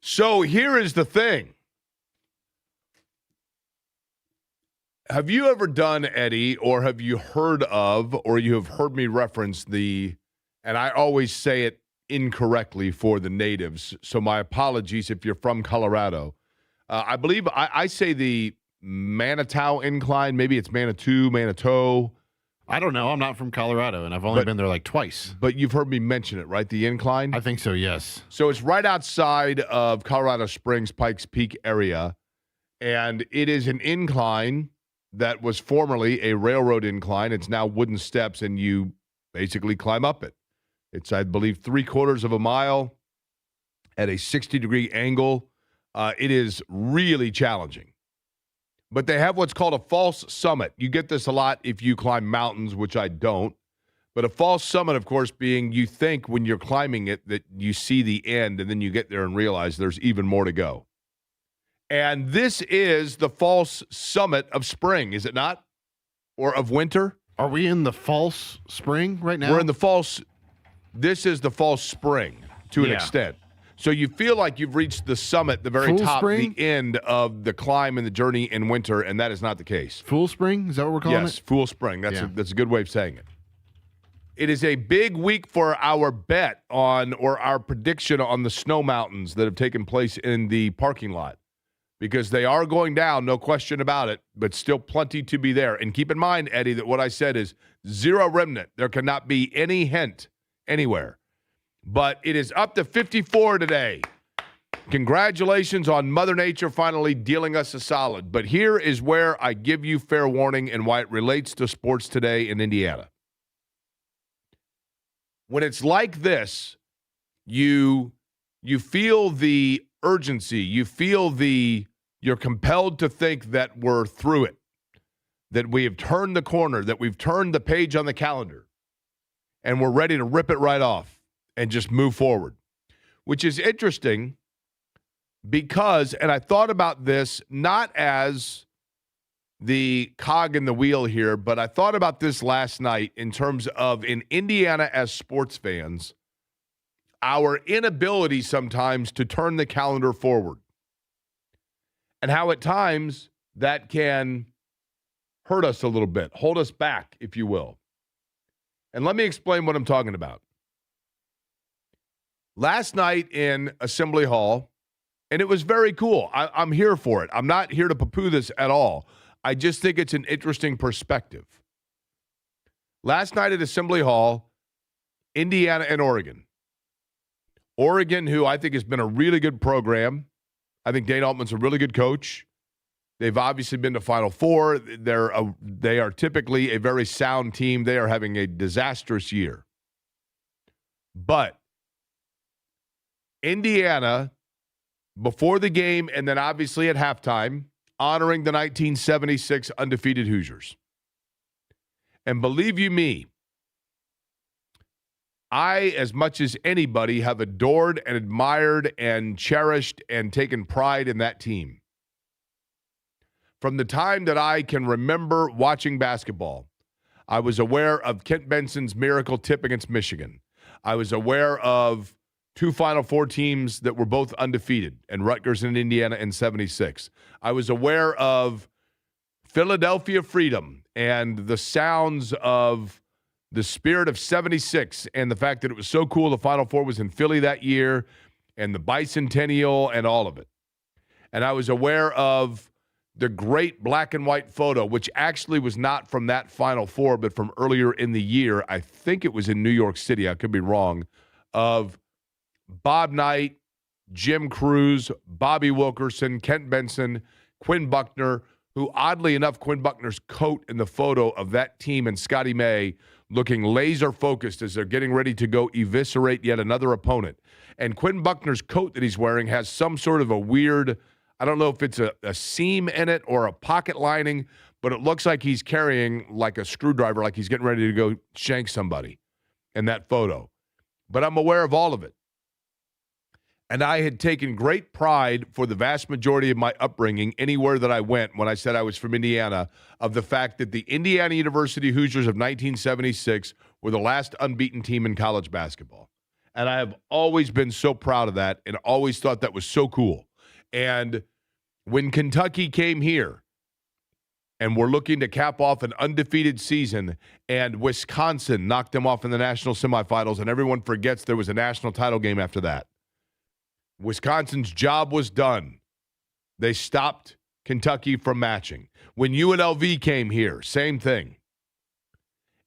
So here is the thing. Have you ever done, Eddie, or have you heard of, or you have heard me reference and I always say it incorrectly for the natives, so my apologies if you're from Colorado. I believe I say the Manitou Incline. Maybe it's Manitou. I don't know. I'm not from Colorado, and I've only been there like twice. But you've heard me mention it, right? The incline? I think so, yes. So it's right outside of Colorado Springs, Pikes Peak area, and it is an incline that was formerly a railroad incline. It's now wooden steps, and you basically climb up it. It's, I believe, 3/4 of a mile at a 60-degree angle. It is really challenging. But they have what's called a false summit. You get this a lot if you climb mountains, which I don't. But a false summit, of course, being you think when you're climbing it that you see the end, and then you get there and realize there's even more to go. And this is the false summit of spring, is it not? Or of winter? Are we in the false spring right now? We're in the false. This is the false spring to an extent. So you feel like you've reached the summit, the very top, the end of the climb and the journey in winter, and that is not the case. Full spring? Is that what we're calling it? Yes, full spring. That's a good way of saying it. It is a big week for our bet on, or our prediction on, the snow mountains that have taken place in the parking lot, because they are going down, no question about it, but still plenty to be there. And keep in mind, Eddie, that what I said is zero remnant. There cannot be any hint anywhere. But it is up to 54 today. Congratulations on Mother Nature finally dealing us a solid. But here is where I give you fair warning and why it relates to sports today in Indiana. When it's like this, you feel the urgency. You feel you're compelled to think that we're through it, that we have turned the corner, that we've turned the page on the calendar, and we're ready to rip it right off and just move forward, which is interesting because, and I thought about this not as the cog in the wheel here, but I thought about this last night in terms of, in Indiana as sports fans, our inability sometimes to turn the calendar forward, and how at times that can hurt us a little bit, hold us back, if you will. And let me explain what I'm talking about. Last night in Assembly Hall, and it was very cool. I'm here for it. I'm not here to poo-poo this at all. I just think it's an interesting perspective. Last night at Assembly Hall, Indiana and Oregon. Oregon, who I think has been a really good program. I think Dane Altman's a really good coach. They've obviously been to Final Four. They are typically a very sound team. They are having a disastrous year. But Indiana, before the game and then obviously at halftime, honoring the 1976 undefeated Hoosiers. And believe you me, I, as much as anybody, have adored and admired and cherished and taken pride in that team. From the time that I can remember watching basketball, I was aware of Kent Benson's miracle tip against Michigan. I was aware of two Final Four teams that were both undefeated, and Rutgers and Indiana in 76. I was aware of Philadelphia Freedom and the sounds of the spirit of 76 and the fact that it was so cool the Final Four was in Philly that year and the bicentennial and all of it. And I was aware of the great black and white photo, which actually was not from that Final Four, but from earlier in the year. I think it was in New York City. I could be wrong. Of Bob Knight, Jim Cruz, Bobby Wilkerson, Kent Benson, Quinn Buckner, who oddly enough, Quinn Buckner's coat in the photo of that team and Scotty May looking laser focused as they're getting ready to go eviscerate yet another opponent. And Quinn Buckner's coat that he's wearing has some sort of a weird, I don't know if it's a seam in it or a pocket lining, but it looks like he's carrying like a screwdriver, like he's getting ready to go shank somebody in that photo. But I'm aware of all of it. And I had taken great pride for the vast majority of my upbringing, anywhere that I went when I said I was from Indiana, of the fact that the Indiana University Hoosiers of 1976 were the last unbeaten team in college basketball. And I have always been so proud of that and always thought that was so cool. And when Kentucky came here and we're looking to cap off an undefeated season and Wisconsin knocked them off in the national semifinals and everyone forgets there was a national title game after that. Wisconsin's job was done. They stopped Kentucky from matching. When UNLV came here, same thing.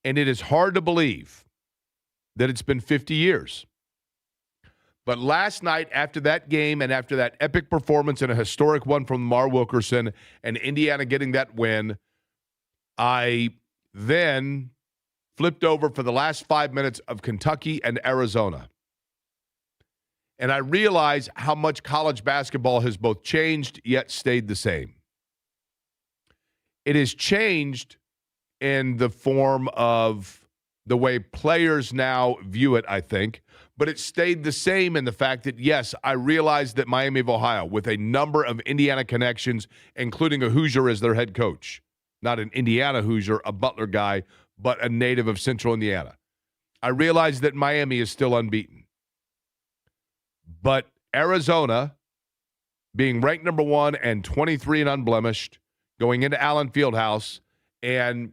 And it is hard to believe that it's been 50 years. But last night, after that game and after that epic performance and a historic one from Lamar Wilkerson and Indiana getting that win, I then flipped over for the last 5 minutes of Kentucky and Arizona. And I realized how much college basketball has both changed yet stayed the same. It has changed in the form of the way players now view it, I think. But it stayed the same in the fact that, yes, I realized that Miami of Ohio, with a number of Indiana connections, including a Hoosier as their head coach, not an Indiana Hoosier, a Butler guy, but a native of Central Indiana. I realized that Miami is still unbeaten. But Arizona, being ranked number 1 and 23 and unblemished, going into Allen Fieldhouse, and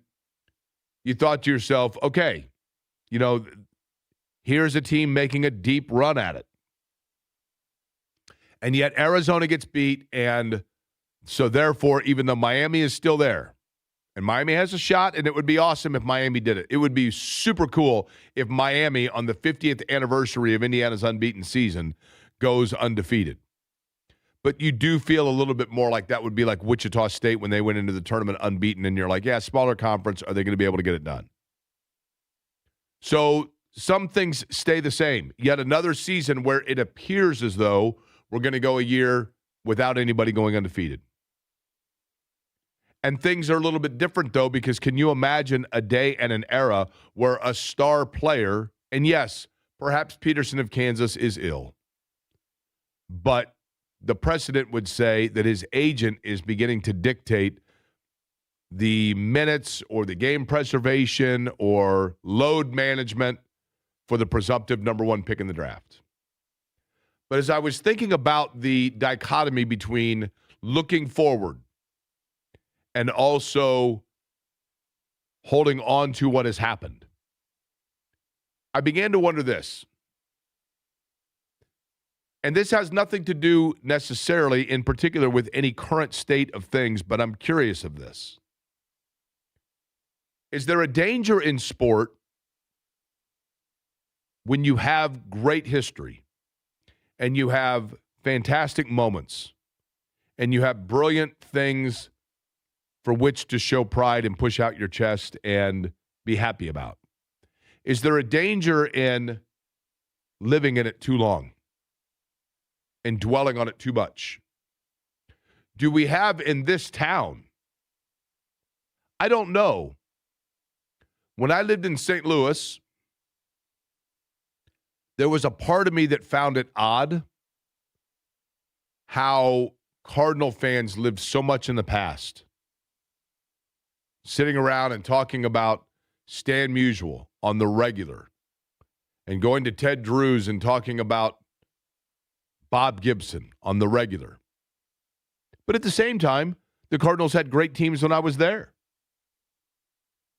you thought to yourself, okay, here's a team making a deep run at it. And yet Arizona gets beat, and so therefore, even though Miami is still there, and Miami has a shot, and it would be awesome if Miami did it. It would be super cool if Miami, on the 50th anniversary of Indiana's unbeaten season, goes undefeated. But you do feel a little bit more like that would be like Wichita State when they went into the tournament unbeaten, and you're like, yeah, smaller conference, are they going to be able to get it done? So some things stay the same. Yet another season where it appears as though we're going to go a year without anybody going undefeated. And things are a little bit different, though, because can you imagine a day and an era where a star player, and yes, perhaps Peterson of Kansas is ill, but the precedent would say that his agent is beginning to dictate the minutes or the game preservation or load management for the presumptive number 1 pick in the draft. But as I was thinking about the dichotomy between looking forward and also holding on to what has happened, I began to wonder this. And this has nothing to do necessarily in particular with any current state of things, but I'm curious of this. Is there a danger in sport when you have great history and you have fantastic moments and you have brilliant things for which to show pride and push out your chest and be happy about? Is there a danger in living in it too long and dwelling on it too much? Do we have in this town? I don't know. When I lived in St. Louis, there was a part of me that found it odd how Cardinal fans lived so much in the past, sitting around and talking about Stan Musial on the regular and going to Ted Drew's and talking about Bob Gibson on the regular. But at the same time, the Cardinals had great teams when I was there.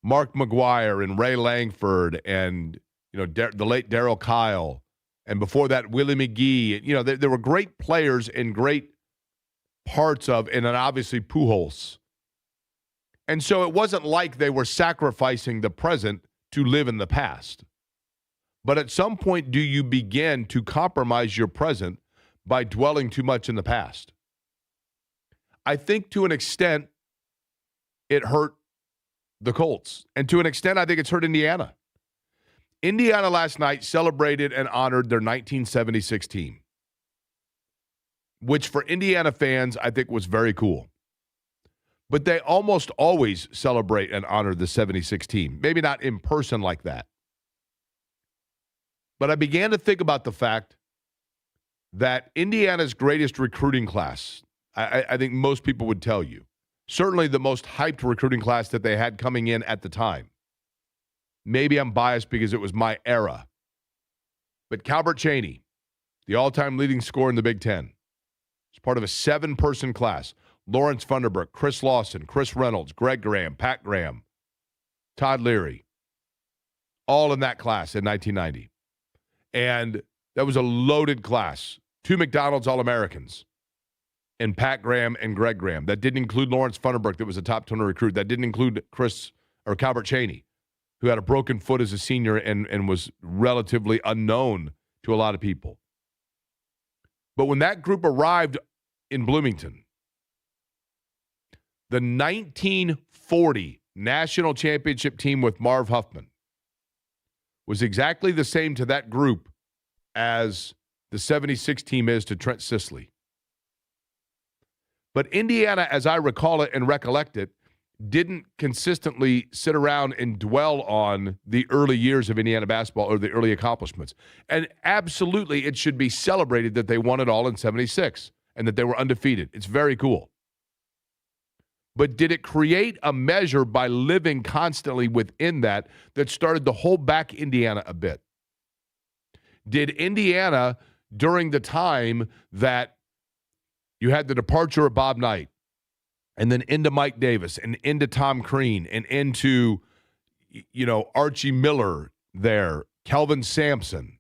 Mark McGuire and Ray Langford and the late Darryl Kyle, and before that Willie McGee. There were great players and great parts of, and then obviously Pujols. And so it wasn't like they were sacrificing the present to live in the past. But at some point, do you begin to compromise your present by dwelling too much in the past? I think to an extent, it hurt the Colts. And to an extent, I think it's hurt Indiana. Indiana last night celebrated and honored their 1976 team, which for Indiana fans, I think was very cool. But they almost always celebrate and honor the 76 team. Maybe not in person like that. But I began to think about the fact that Indiana's greatest recruiting class, I think most people would tell you, certainly the most hyped recruiting class that they had coming in at the time. Maybe I'm biased because it was my era. But Calbert Cheaney, the all-time leading scorer in the Big Ten, is part of a 7-person class. Lawrence Funderburk, Chris Lawson, Chris Reynolds, Greg Graham, Pat Graham, Todd Leary, all in that class in 1990. And that was a loaded class. 2 McDonald's All-Americans and Pat Graham and Greg Graham. That didn't include Lawrence Funderburk, that was a top 200 recruit. That didn't include Calbert Cheaney, who had a broken foot as a senior and was relatively unknown to a lot of people. But when that group arrived in Bloomington, the 1940 national championship team with Marv Huffman was exactly the same to that group as the 76 team is to Trent Sisley. But Indiana, as I recall it and recollect it, didn't consistently sit around and dwell on the early years of Indiana basketball or the early accomplishments. And absolutely, it should be celebrated that they won it all in 76 and that they were undefeated. It's very cool. But did it create a measure by living constantly within that started to hold back Indiana a bit? Did Indiana, during the time that you had the departure of Bob Knight, and then into Mike Davis, and into Tom Crean, and into, Archie Miller there, Kelvin Sampson,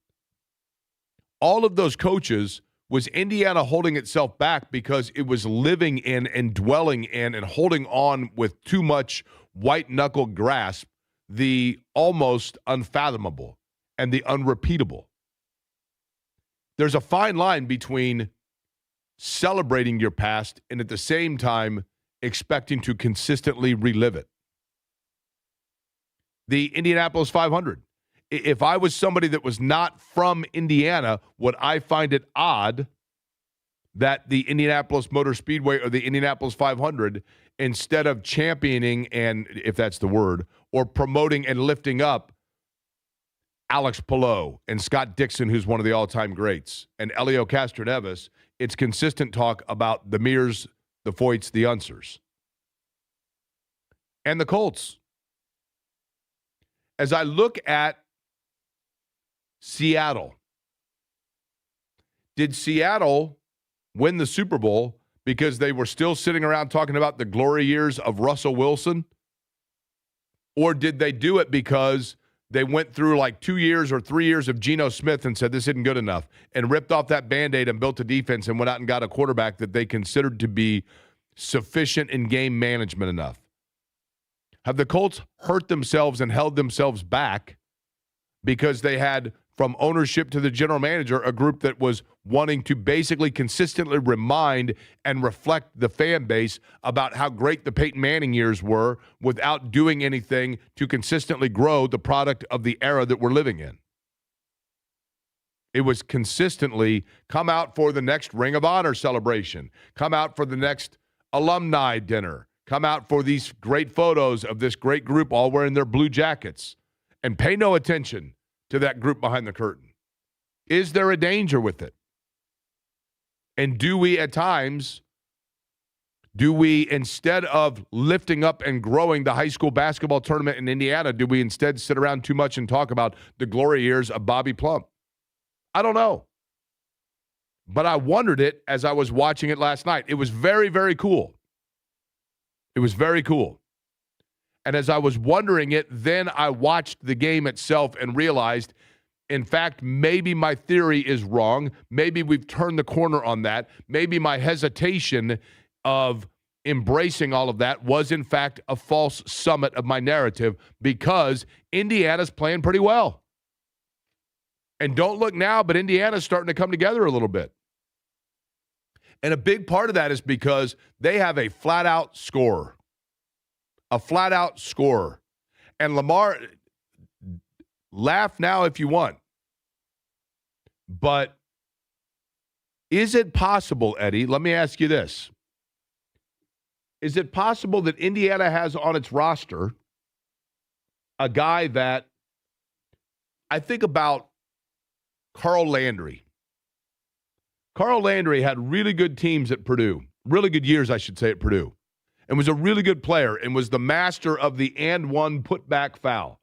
all of those coaches, was Indiana holding itself back because it was living in and dwelling in and holding on with too much white-knuckle grasp, the almost unfathomable and the unrepeatable? There's a fine line between celebrating your past and at the same time expecting to consistently relive it. The Indianapolis 500. If I was somebody that was not from Indiana, would I find it odd that the Indianapolis Motor Speedway or the Indianapolis 500, instead of championing, and if that's the word, or promoting and lifting up Alex Pillow and Scott Dixon, who's one of the all-time greats, and Elio Castroneves, it's consistent talk about the Mears, the Foyts, the Unsers, and the Colts. As I look at Seattle, did Seattle win the Super Bowl because they were still sitting around talking about the glory years of Russell Wilson? Or did they do it because they went through like 2 years or 3 years of Geno Smith and said this isn't good enough and ripped off that Band-Aid and built a defense and went out and got a quarterback that they considered to be sufficient in game management enough? Have the Colts hurt themselves and held themselves back because they had, from ownership to the general manager, a group that was wanting to basically consistently remind and reflect the fan base about how great the Peyton Manning years were without doing anything to consistently grow the product of the era that we're living in? It was consistently come out for the next Ring of Honor celebration, come out for the next alumni dinner, come out for these great photos of this great group all wearing their blue jackets, and pay no attention to that group behind the curtain. Is there a danger with it? And do we at times, instead of lifting up and growing the high school basketball tournament in Indiana, do we instead sit around too much and talk about the glory years of Bobby Plump? I don't know. But I wondered it as I was watching it last night. It was very, very cool. It was very cool. And as I was wondering it, then I watched the game itself and realized, in fact, maybe my theory is wrong. Maybe we've turned the corner on that. Maybe my hesitation of embracing all of that was, in fact, a false summit of my narrative, because Indiana's playing pretty well. And don't look now, but Indiana's starting to come together a little bit. And a big part of that is because they have a flat-out scorer. A flat-out scorer. And Lamar, laugh now if you want. But is it possible, Eddie, let me ask you this. Is it possible that Indiana has on its roster a guy that, I think about Carl Landry. Carl Landry had really good teams at Purdue. Really good years, I should say, at Purdue. And was a really good player and was the master of the and one putback foul.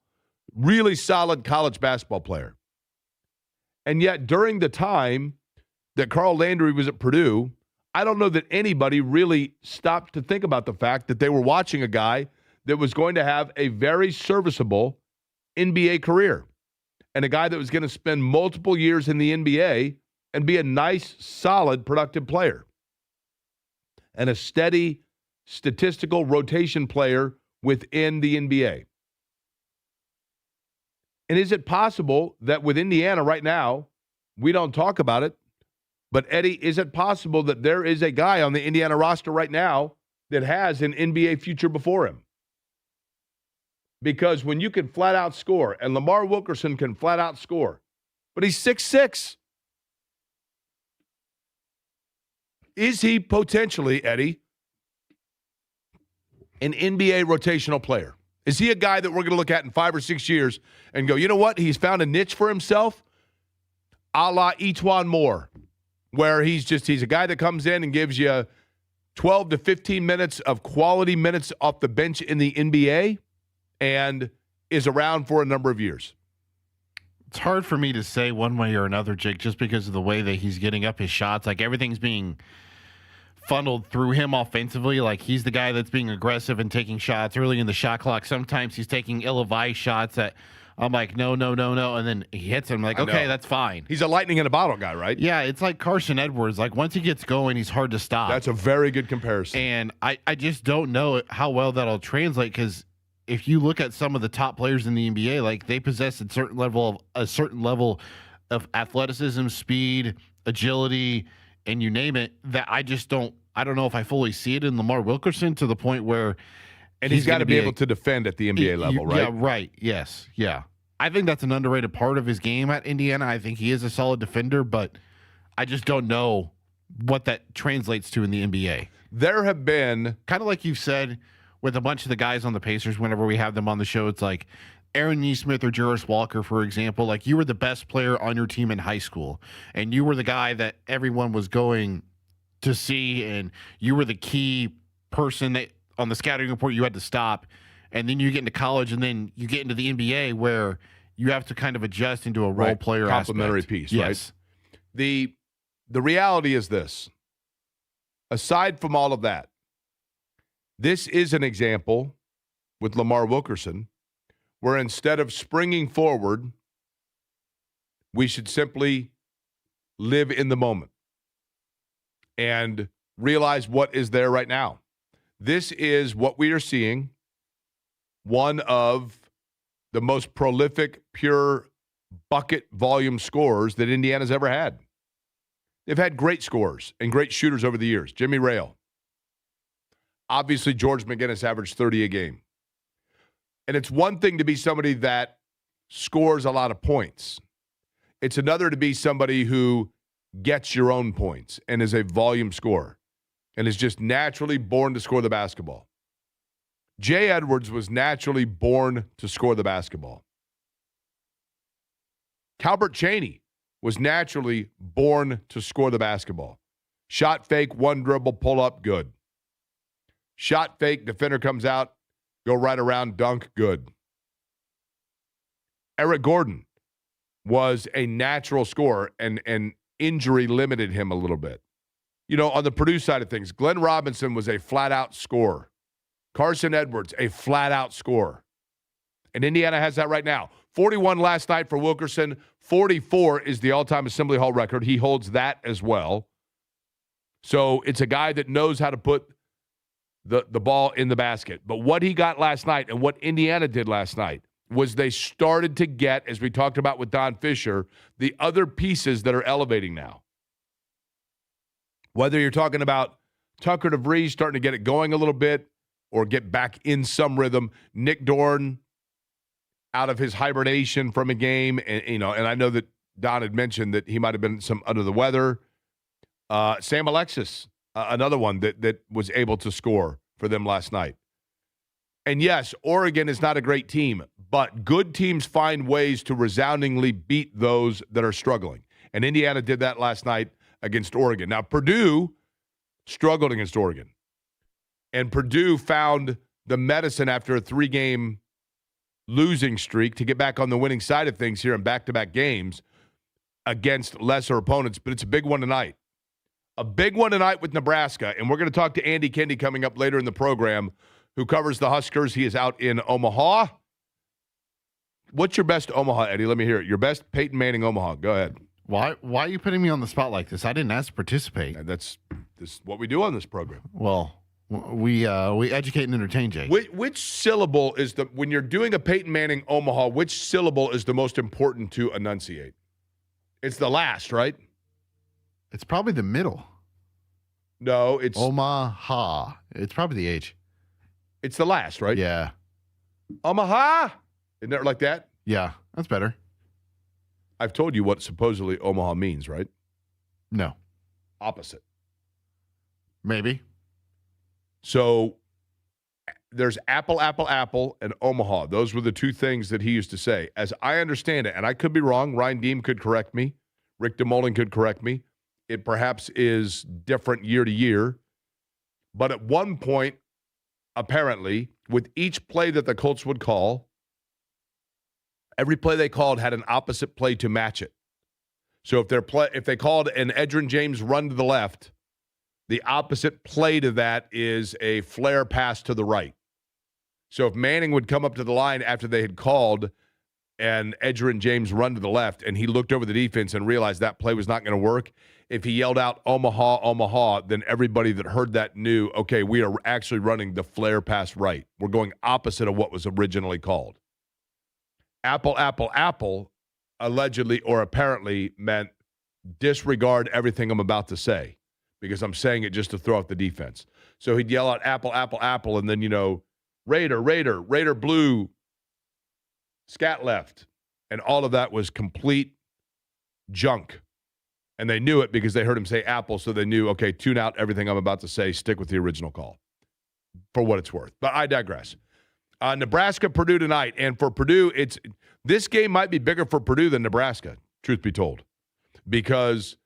Really solid college basketball player. And yet, during the time that Carl Landry was at Purdue, I don't know that anybody really stopped to think about the fact that they were watching a guy that was going to have a very serviceable NBA career and a guy that was going to spend multiple years in the NBA and be a nice, solid, productive player and a steady, statistical rotation player within the NBA. And is it possible that with Indiana right now, we don't talk about it, but Eddie, is it possible that there is a guy on the Indiana roster right now that has an NBA future before him? Because when you can flat out score, and Lamar Wilkerson can flat out score, but he's 6'6". Is he potentially, Eddie, an NBA rotational player? Is he a guy that we're going to look at in 5 or 6 years and go, you know what? He's found a niche for himself, a la Etuan Moore, where he's a guy that comes in and gives you 12 to 15 minutes of quality minutes off the bench in the NBA and is around for a number of years. It's hard for me to say one way or another, Jake, just because of the way that he's getting up his shots. Like, everything's being funneled through him offensively. Like, he's the guy that's being aggressive and taking shots early in the shot clock. Sometimes he's taking ill-advised shots that I'm like, no. And then he hits him. I'm like, okay, that's fine. He's a lightning in a bottle guy, right? Yeah, it's like Carson Edwards. Like, once he gets going, he's hard to stop. That's a very good comparison. And I just don't know how well that'll translate, because if you look at some of the top players in the NBA, like, they possess a certain level of athleticism, speed, agility, and you name it, that I don't know if I fully see it in Lamar Wilkerson, to the point where he's got to be able to defend at the NBA level, right? Yeah, right. Yes. Yeah. I think that's an underrated part of his game at Indiana. I think he is a solid defender, but I just don't know what that translates to in the NBA. There have been, kind of like you said, with a bunch of the guys on the Pacers, whenever we have them on the show, it's like Aaron Nesmith or Juris Walker, for example. Like, you were the best player on your team in high school, and you were the guy that everyone was going to see, and you were the key person that on the scouting report you had to stop. And then you get into college, and then you get into the NBA, where you have to kind of adjust into a role player complementary aspect. piece, yes. Right? The reality is this. Aside from all of that, this is an example with Lamar Wilkerson where instead of springing forward, we should simply live in the moment and realize what is there right now. This is what we are seeing, one of the most prolific, pure bucket volume scorers that Indiana's ever had. They've had great scorers and great shooters over the years. Jimmy Rale. Obviously, George McGinnis averaged 30 a game. And it's one thing to be somebody that scores a lot of points. It's another to be somebody who gets your own points and is a volume scorer and is just naturally born to score the basketball. Jay Edwards was naturally born to score the basketball. Calbert Chaney was naturally born to score the basketball. Shot fake, one dribble, pull up, good. Shot fake, defender comes out, go right around, dunk, good. Eric Gordon was a natural scorer, and injury limited him a little bit. You know, on the Purdue side of things, Glenn Robinson was a flat-out scorer. Carson Edwards, a flat-out scorer. And Indiana has that right now. 41 last night for Wilkerson. 44 is the all-time Assembly Hall record. He holds that as well. So it's a guy that knows how to put the ball in the basket. But what he got last night and what Indiana did last night was they started to get, as we talked about with Don Fisher, the other pieces that are elevating now. Whether you're talking about Tucker DeVries starting to get it going a little bit or get back in some rhythm, Nick Dorn out of his hibernation from a game, and I know that Don had mentioned that he might have been some under the weather. Sam Alexis, another one that was able to score for them last night. And yes, Oregon is not a great team, but good teams find ways to resoundingly beat those that are struggling. And Indiana did that last night against Oregon. Now, Purdue struggled against Oregon. And Purdue found the medicine after a 3-game losing streak to get back on the winning side of things here in back-to-back games. against lesser opponents, but it's a big one tonight. A big one tonight with Nebraska, and we're going to talk to Andy Kendi coming up later in the program, who covers the Huskers. He is out in Omaha. What's your best Omaha, Eddie? Let me hear it. Your best Peyton Manning Omaha. Go ahead. Why are you putting me on the spot like this? I didn't ask to participate. And this is what we do on this program. Well, we educate and entertain, Jay. Which syllable is when you're doing a Peyton Manning Omaha, which syllable is the most important to enunciate? It's the last, right? It's probably the middle. No, it's Omaha. It's probably the H. It's the last, right? Yeah. Omaha? Isn't it like that? Yeah, that's better. I've told you what supposedly Omaha means, right? No. Opposite. Maybe. So there's apple, apple, apple, and Omaha. Those were the two things that he used to say. As I understand it, and I could be wrong, Ryan Deem could correct me, Rick DeMolin could correct me. It perhaps is different year to year. But at one point, apparently, with each play that the Colts would call, every play they called had an opposite play to match it. So if they called an Edgerrin James run to the left, the opposite play to that is a flare pass to the right. So if Manning would come up to the line after they had called an Edgerrin James run to the left, and he looked over the defense and realized that play was not going to work, if he yelled out Omaha, Omaha, then everybody that heard that knew, okay, we are actually running the flare pass right. We're going opposite of what was originally called. Apple, apple, apple, allegedly or apparently meant disregard everything I'm about to say because I'm saying it just to throw out the defense. So he'd yell out apple, apple, apple, and then, Raider, Raider, Raider blue, scat left. And all of that was complete junk. And they knew it because they heard him say apple, so they knew, okay, tune out everything I'm about to say, stick with the original call for what it's worth. But I digress. Nebraska, Purdue tonight. And for Purdue, this game might be bigger for Purdue than Nebraska, truth be told. Because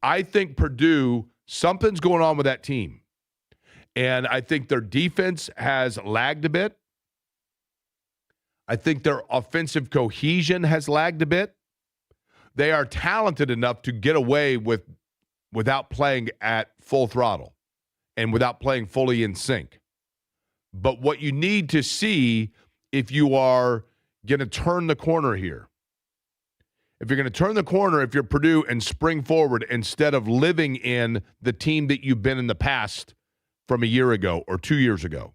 I think Purdue, something's going on with that team. And I think their defense has lagged a bit. I think their offensive cohesion has lagged a bit. They are talented enough to get away without playing at full throttle and without playing fully in sync. But what you need to see if you are going to turn the corner here, if you're going to turn the corner, if you're Purdue and spring forward instead of living in the team that you've been in the past from a year ago or 2 years ago,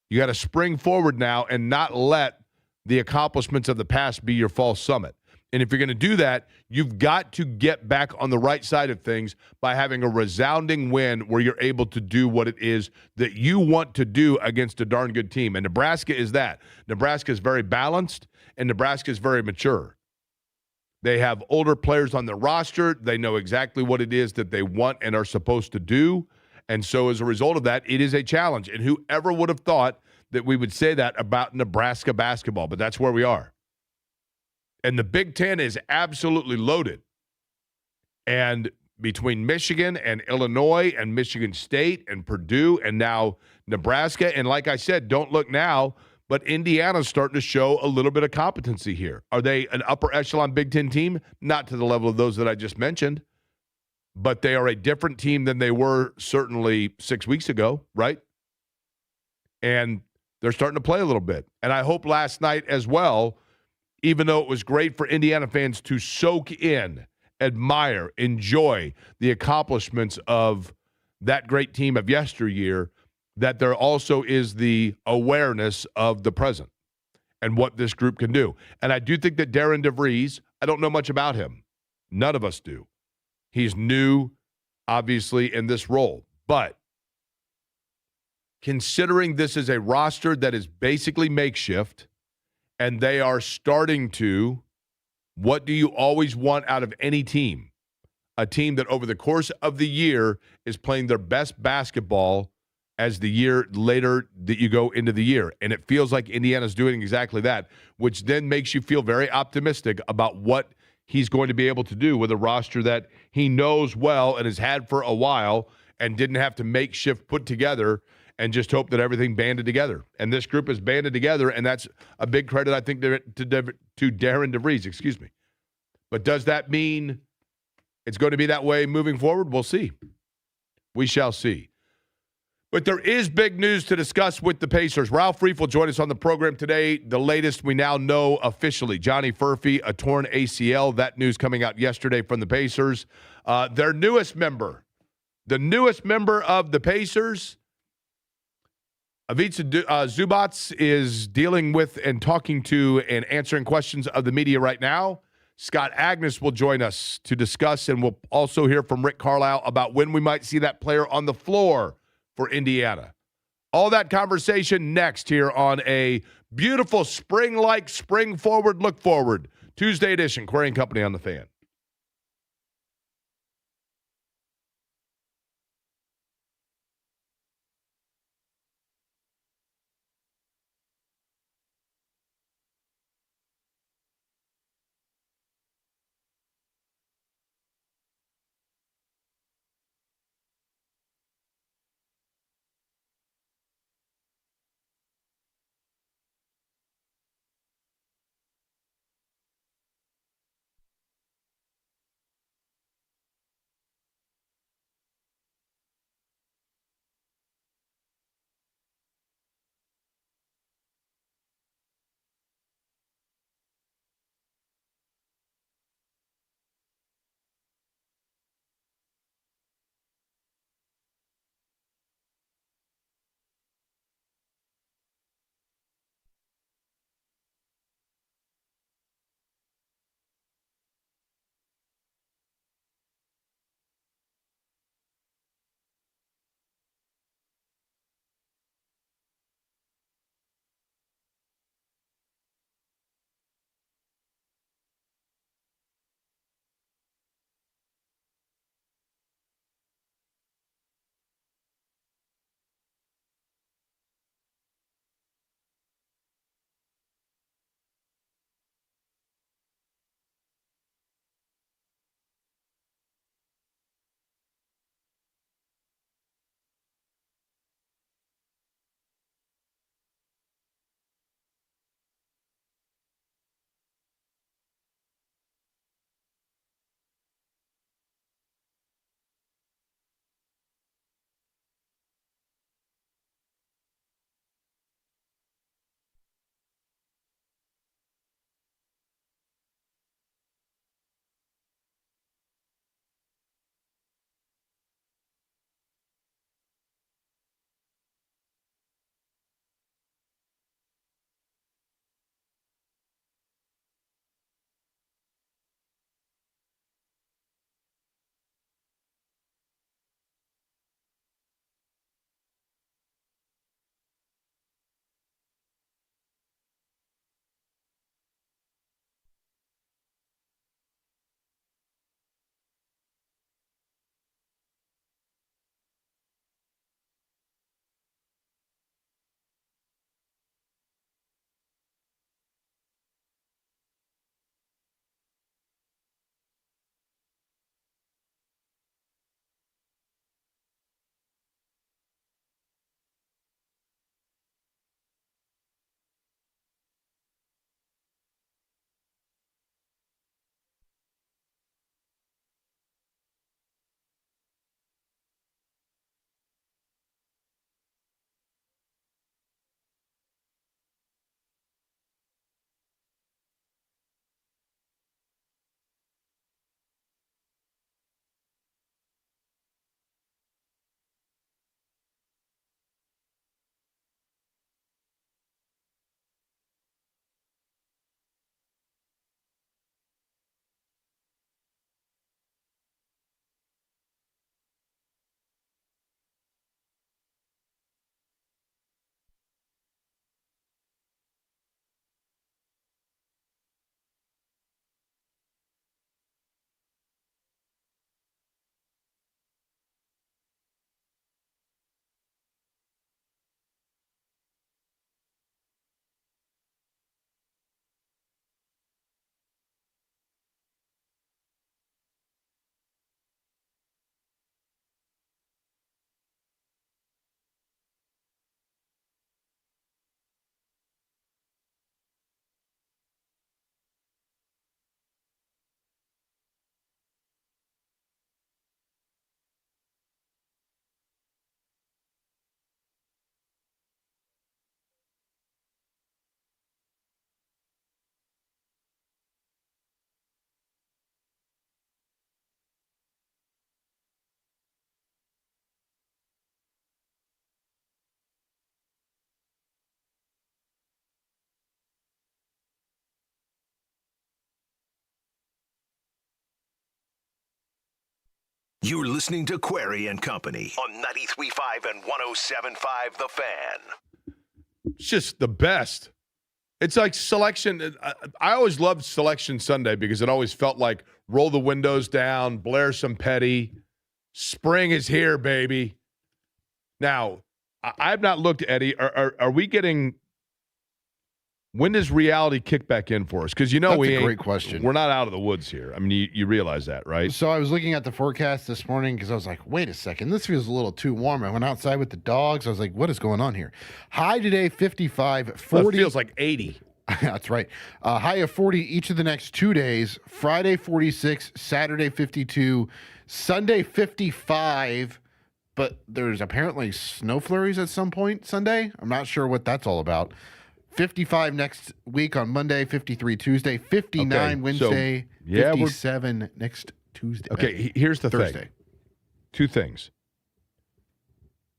you got to spring forward now and not let the accomplishments of the past be your false summit. And if you're going to do that, you've got to get back on the right side of things by having a resounding win where you're able to do what it is that you want to do against a darn good team. And Nebraska is that. Nebraska is very balanced, and Nebraska is very mature. They have older players on their roster. They know exactly what it is that they want and are supposed to do. And so as a result of that, it is a challenge. And whoever would have thought that we would say that about Nebraska basketball, but that's where we are. And the Big Ten is absolutely loaded. And between Michigan and Illinois and Michigan State and Purdue and now Nebraska, and like I said, don't look now, but Indiana's starting to show a little bit of competency here. Are they an upper echelon Big Ten team? Not to the level of those that I just mentioned, but they are a different team than they were certainly 6 weeks ago, right? And they're starting to play a little bit. And I hope last night as well, even though it was great for Indiana fans to soak in, admire, enjoy the accomplishments of that great team of yesteryear, that there also is the awareness of the present and what this group can do. And I do think that Darren DeVries, I don't know much about him. None of us do. He's new, obviously, in this role. But considering this is a roster that is basically makeshift, and they are starting to, what do you always want out of any team? A team that over the course of the year is playing their best basketball as the year later that you go into the year. And it feels like Indiana's doing exactly that, which then makes you feel very optimistic about what he's going to be able to do with a roster that he knows well and has had for a while and didn't have to makeshift put together and just hope that everything banded together. And this group is banded together, and that's a big credit, I think, to Darren DeVries, excuse me. But does that mean it's going to be that way moving forward? We'll see. We shall see. But there is big news to discuss with the Pacers. Ralph Reef will join us on the program today. The latest we now know officially. Johnny Furphy, a torn ACL. That news coming out yesterday from the Pacers. Their newest member, the newest member of the Pacers, Ivica Zubac, is dealing with and talking to and answering questions of the media right now. Scott Agnes will join us to discuss, and we'll also hear from Rick Carlisle about when we might see that player on the floor for Indiana. All that conversation next here on a beautiful spring-like, spring-forward, look-forward Tuesday edition, Query & Company on the Fan. You're listening to Query and Company on 93.5 and 107.5 The Fan. It's just the best. It's like selection. I always loved Selection Sunday because it always felt like roll the windows down, blare some Petty. Spring is here, baby. Now, I have not looked, Eddie. Are we getting – when does reality kick back in for us? Because That's a great question. We're not out of the woods here. I mean, you realize that, right? So I was looking at the forecast this morning because I was like, wait a second, this feels a little too warm. I went outside with the dogs. I was like, what is going on here? High today, 55, 40. Well, it feels like 80. That's right. High of 40 each of the next 2 days. Friday, 46, Saturday, 52, Sunday, 55. But there's apparently snow flurries at some point Sunday. I'm not sure what that's all about. 55 next week on Monday, 53 Tuesday, 59 Wednesday, 57 next Tuesday. Okay, here's the Thursday. thing. Two things.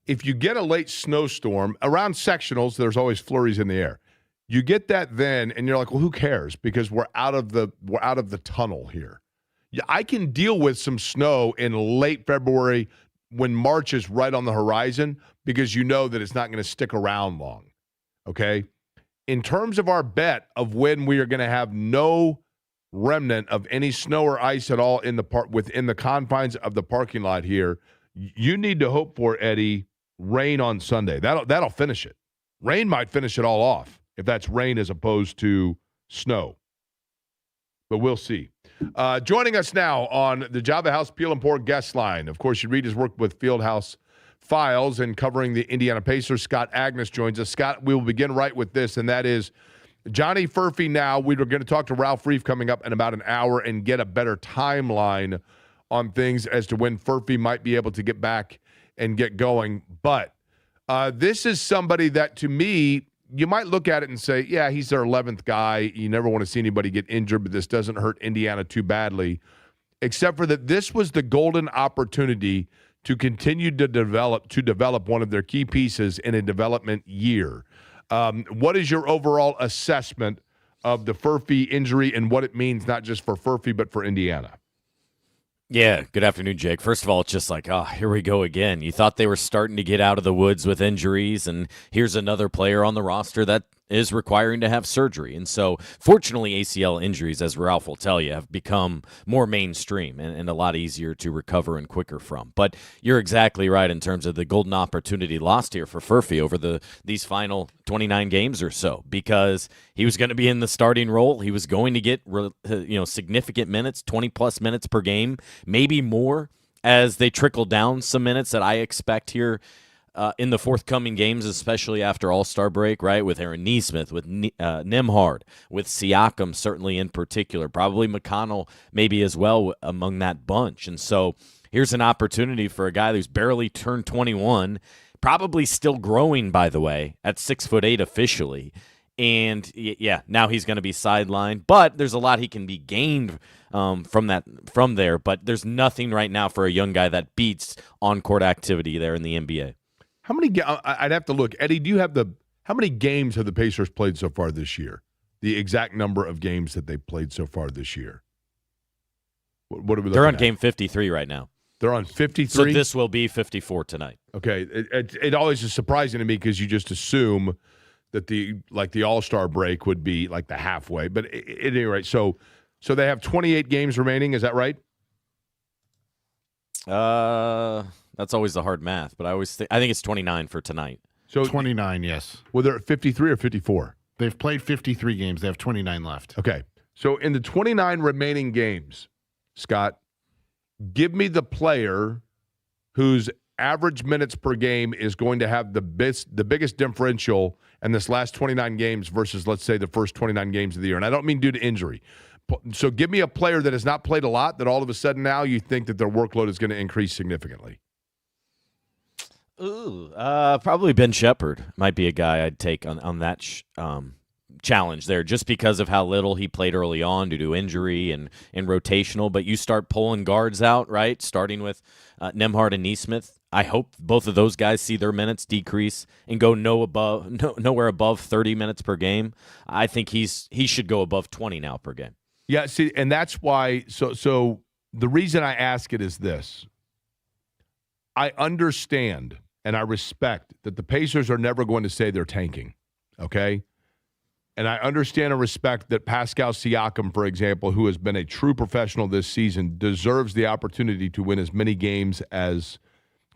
If you get a late snowstorm, around sectionals, there's always flurries in the air. You get that then, and you're like, well, who cares? Because we're out of the tunnel here. Yeah, I can deal with some snow in late February when March is right on the horizon because you know that it's not going to stick around long. Okay? In terms of our bet of when we are going to have no remnant of any snow or ice at all in the within the confines of the parking lot here, you need to hope for, Eddie, rain on Sunday. That'll finish it. Rain might finish it all off if that's rain as opposed to snow. But we'll see. Joining us now on the Java House Peel and Pour guest line. Of course, you read his work with Fieldhouse Files and covering the Indiana Pacers. Scott Agnes joins us. Scott, we will begin right with this, and that is Johnny Furphy now. We were going to talk to Ralph Reef coming up in about an hour and get a better timeline on things as to when Furphy might be able to get back and get going. But this is somebody that, to me, you might look at it and say, yeah, he's their 11th guy. You never want to see anybody get injured, but this doesn't hurt Indiana too badly, except for that this was the golden opportunity to continue to develop one of their key pieces in a development year. What is your overall assessment of the Furphy injury and what it means not just for Furphy but for Indiana? Yeah, good afternoon, Jake. First of all, it's just like, here we go again. You thought they were starting to get out of the woods with injuries, and here's another player on the roster that is requiring to have surgery. And so, fortunately, ACL injuries, as Ralph will tell you, have become more mainstream and a lot easier to recover and quicker from. But you're exactly right in terms of the golden opportunity lost here for Furphy over these final 29 games or so, because he was going to be in the starting role. He was going to get significant minutes, 20-plus minutes per game, maybe more, as they trickle down some minutes that I expect here in the forthcoming games, especially after All-Star break, right, with Aaron Nesmith, with Nembhard, with Siakam certainly in particular, probably McConnell maybe as well among that bunch. And so here's an opportunity for a guy who's barely turned 21, probably still growing, by the way, at 6'8" officially. And, yeah, now he's going to be sidelined. But there's a lot he can be gained from there. But there's nothing right now for a young guy that beats on-court activity there in the NBA. How many? I'd have to look. Eddie, do you have how many games have the Pacers played so far this year? The exact number of games that they've played so far this year. What are we looking at? They're on game 53 right now. They're on 53? So this will be 54 tonight. Okay. It always is surprising to me because you just assume that the All-Star break would be like the halfway. But at any rate, so they have 28 games remaining. Is that right? That's always the hard math, but I think it's 29 for tonight. So 29, yes. Well, they're at 53 or 54? They've played 53 games. They have 29 left. Okay. So in the 29 remaining games, Scott, give me the player whose average minutes per game is going to have the biggest differential in this last 29 games versus, let's say, the first 29 games of the year. And I don't mean due to injury. So give me a player that has not played a lot that all of a sudden now you think that their workload is going to increase significantly. Probably Ben Shepherd might be a guy I'd take on that challenge there, just because of how little he played early on due to injury and rotational. But you start pulling guards out, right, starting with Nembhard and Nesmith. I hope both of those guys see their minutes decrease and go nowhere above 30 minutes per game. I think he should go above 20 now per game. Yeah, see, and that's why. So the reason I ask it is this. I understand and I respect that the Pacers are never going to say they're tanking, okay? And I understand and respect that Pascal Siakam, for example, who has been a true professional this season, deserves the opportunity to win as many games as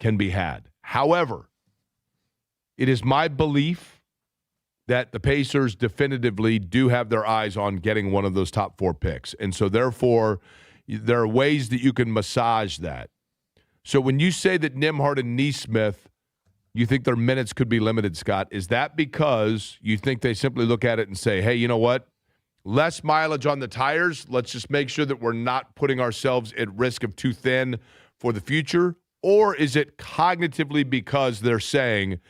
can be had. However, it is my belief that the Pacers definitively do have their eyes on getting one of those top 4 picks. And so, therefore, there are ways that you can massage that. So when you say that Nembhard and Nesmith, you think their minutes could be limited, Scott, is that because you think they simply look at it and say, hey, you know what? Less mileage on the tires. Let's just make sure that we're not putting ourselves at risk of too thin for the future? Or is it cognitively because they're saying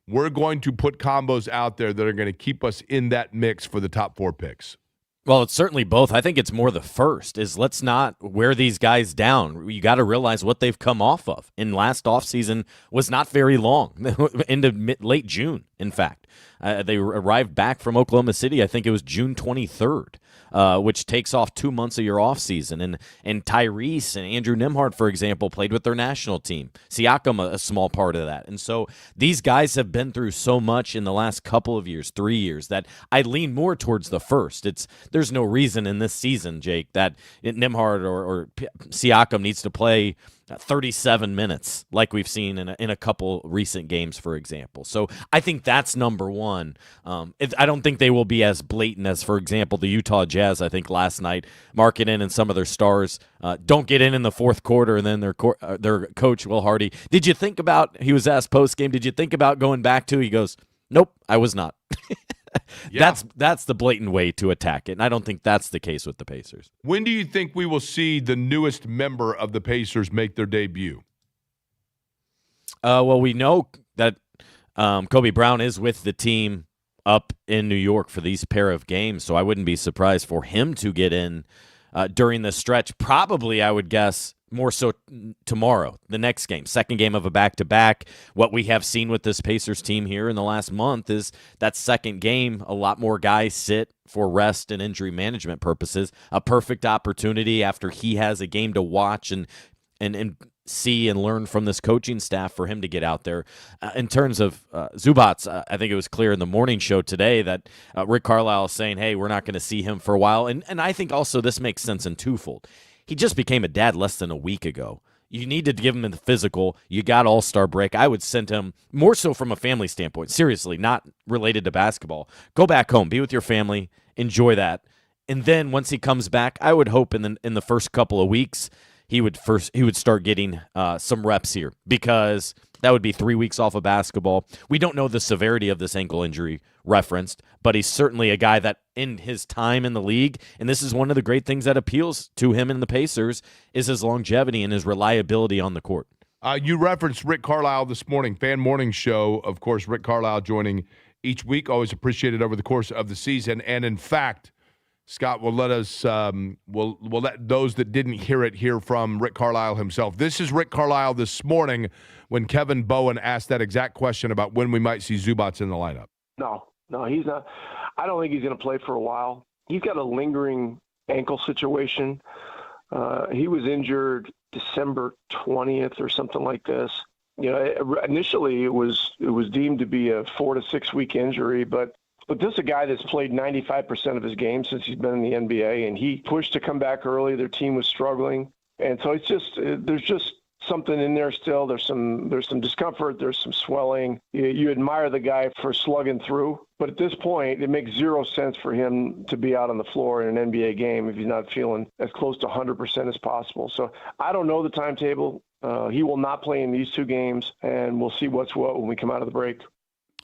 we're going to put combos out there that are going to keep us in that mix for the top 4 picks? Well, it's certainly both. I think it's more the first is let's not wear these guys down. You got to realize what they've come off of. And last offseason was not very long, into late June, in fact. They arrived back from Oklahoma City, I think it was June 23rd, which takes off 2 months of your offseason. And Tyrese and Andrew Nembhard, for example, played with their national team. Siakam, a small part of that. And so these guys have been through so much in the last couple of years, 3 years, that I lean more towards the first. There's no reason in this season, Jake, that Nembhard or Siakam needs to play 37 minutes like we've seen in a couple recent games, for example. So I think that's number one. I don't think they will be as blatant as, for example, the Utah Jazz, I think, last night. Markkanen and some of their stars don't get in the fourth quarter, and then their coach, Will Hardy. Did you think about, he was asked post-game, did you think about going back to? He goes, nope, I was not. Yeah. That's the blatant way to attack it, and I don't think that's the case with the Pacers. When do you think we will see the newest member of the Pacers make their debut? Well, we know that Kobe Brown is with the team up in New York for these pair of games, so I wouldn't be surprised for him to get in during the stretch. Probably, I would guess, more so tomorrow, the next game, second game of a back-to-back. What we have seen with this Pacers team here in the last month is that second game, a lot more guys sit for rest and injury management purposes. A perfect opportunity after he has a game to watch and see and learn from this coaching staff for him to get out there. In terms of Zubac, I think it was clear in the morning show today that Rick Carlisle is saying, hey, we're not going to see him for a while. And I think also this makes sense in twofold. He just became a dad less than a week ago. You need to give him the physical. You got All-Star break. I would send him more so from a family standpoint. Seriously, not related to basketball. Go back home, be with your family, enjoy that. And then once he comes back, I would hope in the first couple of weeks he would start getting some reps here, because that would be 3 weeks off of basketball. We don't know the severity of this ankle injury referenced, but he's certainly a guy that in his time in the league, and this is one of the great things that appeals to him in the Pacers, is his longevity and his reliability on the court. You referenced Rick Carlisle this morning, Fan Morning Show. Of course, Rick Carlisle joining each week, always appreciated over the course of the season. And in fact, Scott will let us we'll let those that didn't hear it hear from Rick Carlisle himself. This is Rick Carlisle this morning when Kevin Bowen asked that exact question about when we might see Zubac in the lineup. No, he's not. I don't think he's going to play for a while. He's got a lingering ankle situation. He was injured December 20th or something like this. You know, initially it was deemed to be a 4 to 6 week injury, but this is a guy that's played 95% of his games since he's been in the NBA, and he pushed to come back early. Their team was struggling, and so there's just something in there still. There's some discomfort. There's some swelling. You admire the guy for slugging through, but at this point, it makes zero sense for him to be out on the floor in an NBA game if he's not feeling as close to 100% as possible. So I don't know the timetable. He will not play in these 2 games, and we'll see what's what when we come out of the break.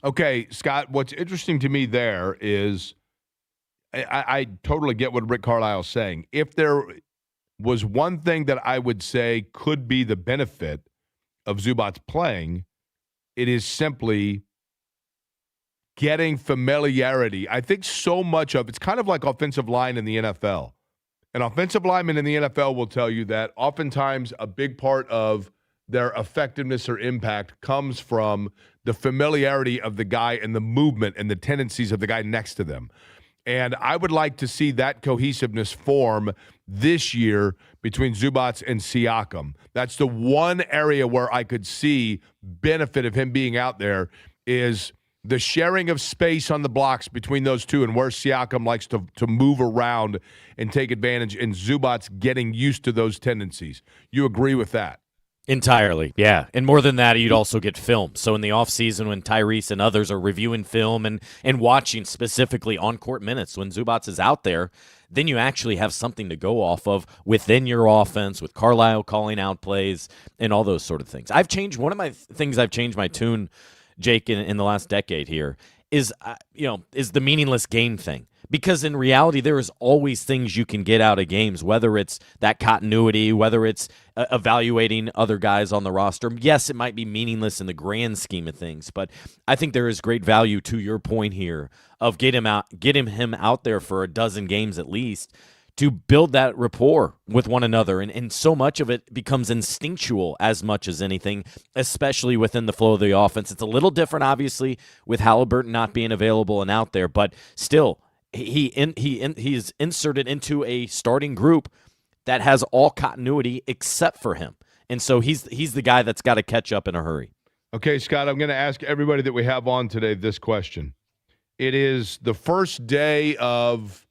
Okay, Scott, what's interesting to me there is I totally get what Rick Carlisle's saying. If there was one thing that I would say could be the benefit of Zubac playing, it is simply getting familiarity. I think so much of it's kind of like offensive line in the NFL. An offensive lineman in the NFL will tell you that oftentimes a big part of their effectiveness or impact comes from the familiarity of the guy and the movement and the tendencies of the guy next to them. And I would like to see that cohesiveness form this year between Zubac and Siakam. That's the one area where I could see benefit of him being out there is the sharing of space on the blocks between those two and where Siakam likes to move around and take advantage, and Zubac's getting used to those tendencies. You agree with that? Entirely, yeah. And more than that, you'd also get film. So in the offseason when Tyrese and others are reviewing film and watching specifically on-court minutes when Zubac is out there, then you actually have something to go off of within your offense with Carlisle calling out plays and all those sort of things. One of my things I've changed my tune, Jake, in the last decade here is the meaningless game thing. Because in reality, there is always things you can get out of games, whether it's that continuity, whether it's evaluating other guys on the roster. Yes, it might be meaningless in the grand scheme of things, but I think there is great value to your point here of getting him out there for a dozen games at least to build that rapport with one another. And so much of it becomes instinctual as much as anything, especially within the flow of the offense. It's a little different, obviously, with Halliburton not being available and out there, but still, he is inserted into a starting group that has all continuity except for him. And so he's the guy that's got to catch up in a hurry. Okay, Scott, I'm going to ask everybody that we have on today this question. It is the first day of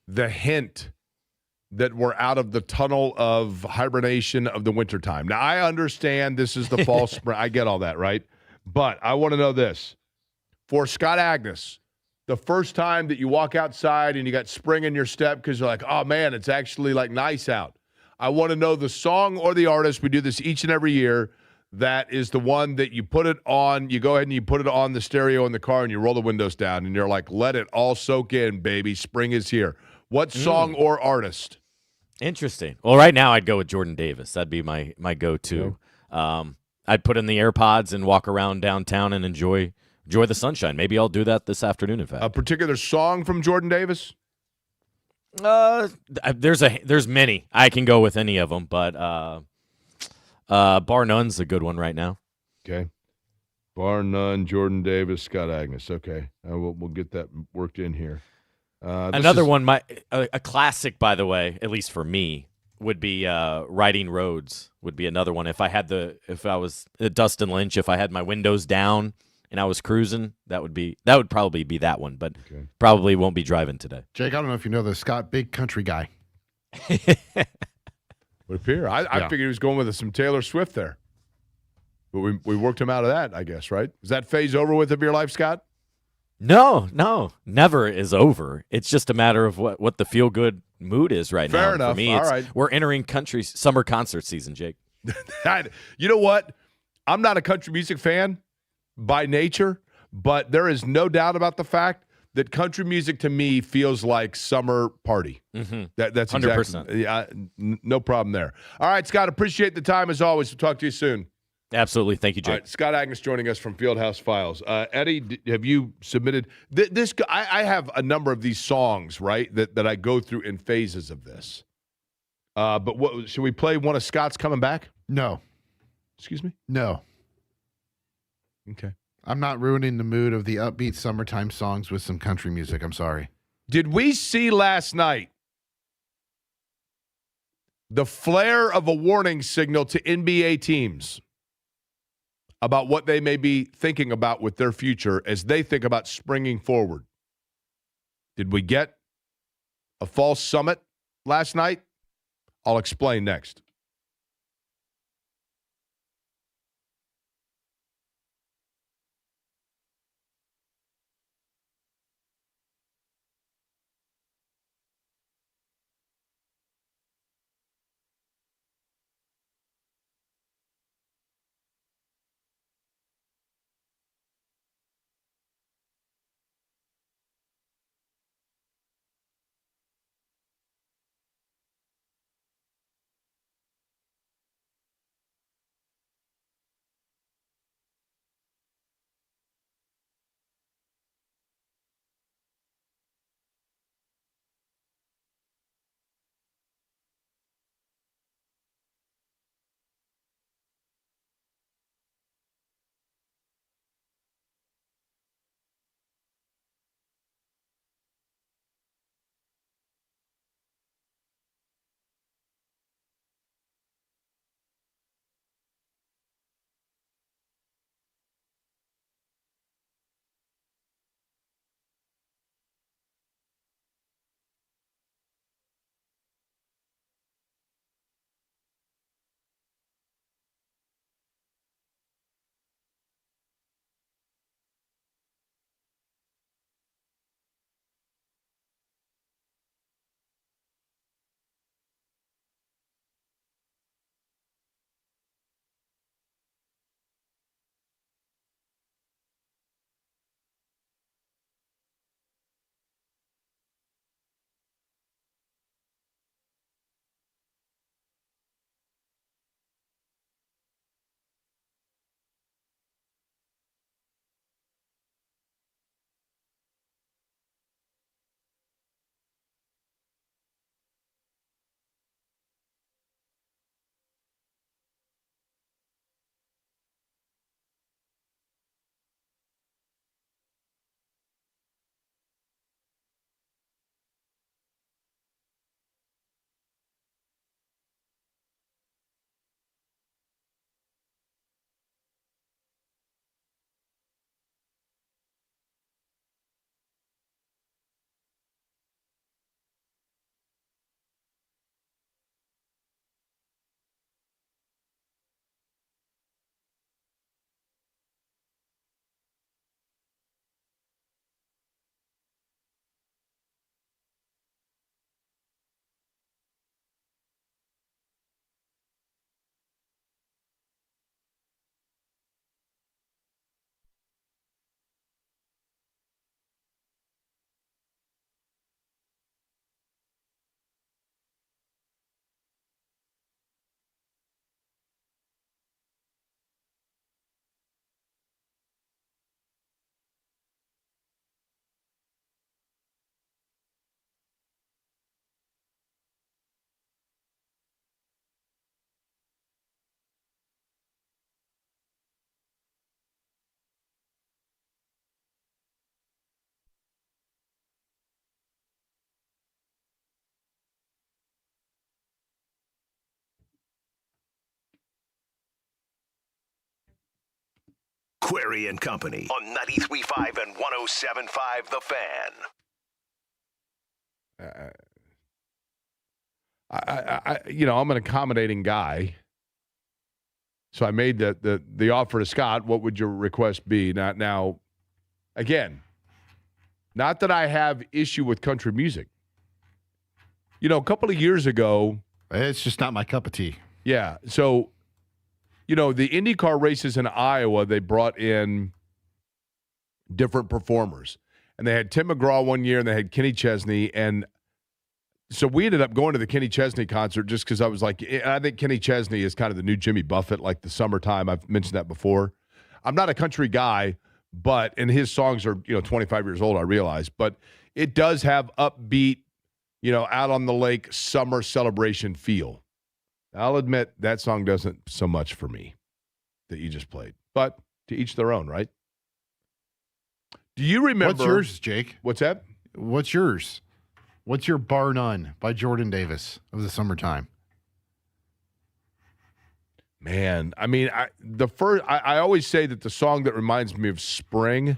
the hint that we're out of the tunnel of hibernation of the wintertime. Now, I understand this is the fall spring. I get all that, right? But I want to know this. For Scott Agnes, the first time that you walk outside and you got spring in your step because you're like, oh, man, it's actually like nice out. I want to know the song or the artist. We do this each and every year. That is the one that you put it on. You go ahead and you put it on the stereo in the car and you roll the windows down and you're like, let it all soak in, baby. Spring is here. What song or artist? Interesting. Well, right now I'd go with Jordan Davis. That'd be my go-to. Yeah. I'd put in the AirPods and walk around downtown and enjoy the sunshine. Maybe I'll do that this afternoon, in fact. A particular song from Jordan Davis? There's many. I can go with any of them, but Bar None's a good one right now. Okay. Bar None, Jordan Davis, Scott Agnes. Okay. We'll get that worked in here. Another one, a classic, by the way, at least for me, would be Riding Roads would be another one. If I was Dustin Lynch, if I had my windows down and I was cruising, that would probably be that one, but probably won't be driving today. Jake, I don't know if you know this, Scott, big country guy. Would appear. I figured he was going with some Taylor Swift there. But we worked him out of that, I guess, right? Is that phase over with of your life, Scott? No, never is over. It's just a matter of what the feel-good mood is right now. Fair enough. For me, all right. We're entering summer concert season, Jake. You know what? I'm not a country music fan by nature, but there is no doubt about the fact that country music to me feels like summer party. Mm-hmm. That's 100%. exactly, yeah, no problem there. All right, Scott, appreciate the time as always. We'll talk to you soon. Absolutely. Thank you, Jake. All right, Scott Agnes joining us from Fieldhouse Files. Eddie, have you submitted this? I have a number of these songs, right, that I go through in phases of this. But what should we play one of Scott's coming back? No. Excuse me? No. Okay. I'm not ruining the mood of the upbeat summertime songs with some country music. I'm sorry. Did we see last night the flare of a warning signal to NBA teams about what they may be thinking about with their future as they think about springing forward? Did we get a false summit last night? I'll explain next. Query and Company on 93.5 and 107.5 The Fan. I'm an accommodating guy. So I made the offer to Scott. What would your request be? Now, again, not that I have issue with country music. A couple of years ago, It's just not my cup of tea. yeah. So, the IndyCar races in Iowa, they brought in different performers. And they had Tim McGraw one year, and they had Kenny Chesney. And so we ended up going to the Kenny Chesney concert just because I was like, I think Kenny Chesney is kind of the new Jimmy Buffett, like the summertime. I've mentioned that before. I'm not a country guy, and his songs are, 25 years old, I realize. But it does have upbeat, out on the lake summer celebration feel. I'll admit that song doesn't so much for me that you just played. But to each their own, right? Do you remember? What's yours, Jake? What's that? What's yours? What's your Bar None by Jordan Davis of the summertime? Man, I mean, I always say that the song that reminds me of spring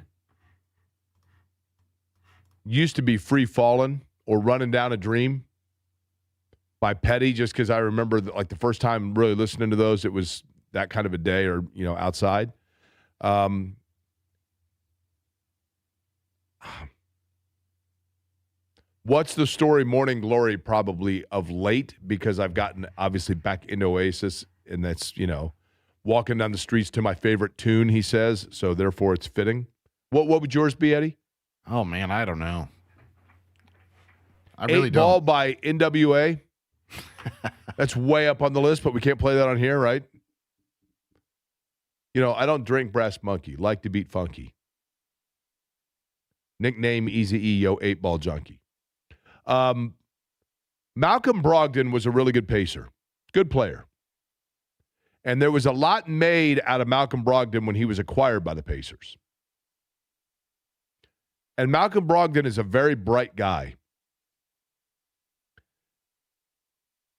used to be Free Fallin' or Running Down a Dream by Petty, just because I remember the first time really listening to those, it was that kind of a day or, outside. What's the story, Morning Glory, probably of late, because I've gotten obviously back into Oasis, and that's, walking down the streets to my favorite tune, he says, so therefore it's fitting. What would yours be, Eddie? Oh, man, I don't know. I really Eight Ball don't. by NWA. That's way up on the list, but we can't play that on here, right? I don't drink Brass Monkey. Like to beat funky. Nickname Eazy-E, yo, 8 Ball junkie. Malcolm Brogdon was a really good pacer. Good player. And there was a lot made out of Malcolm Brogdon when he was acquired by the Pacers. And Malcolm Brogdon is a very bright guy.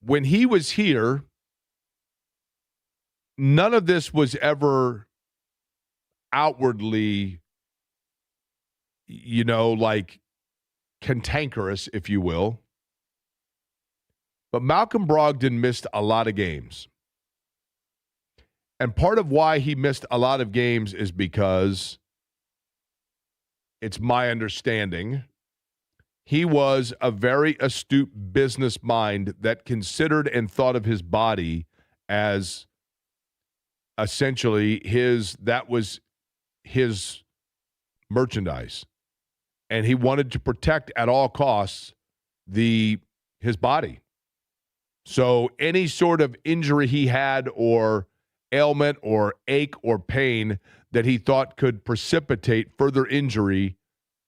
When he was here, none of this was ever outwardly, cantankerous, if you will. But Malcolm Brogdon missed a lot of games. And part of why he missed a lot of games is because, it's my understanding, he was a very astute business mind that considered and thought of his body as essentially that was his merchandise. And he wanted to protect at all costs his body. So any sort of injury he had or ailment or ache or pain that he thought could precipitate further injury,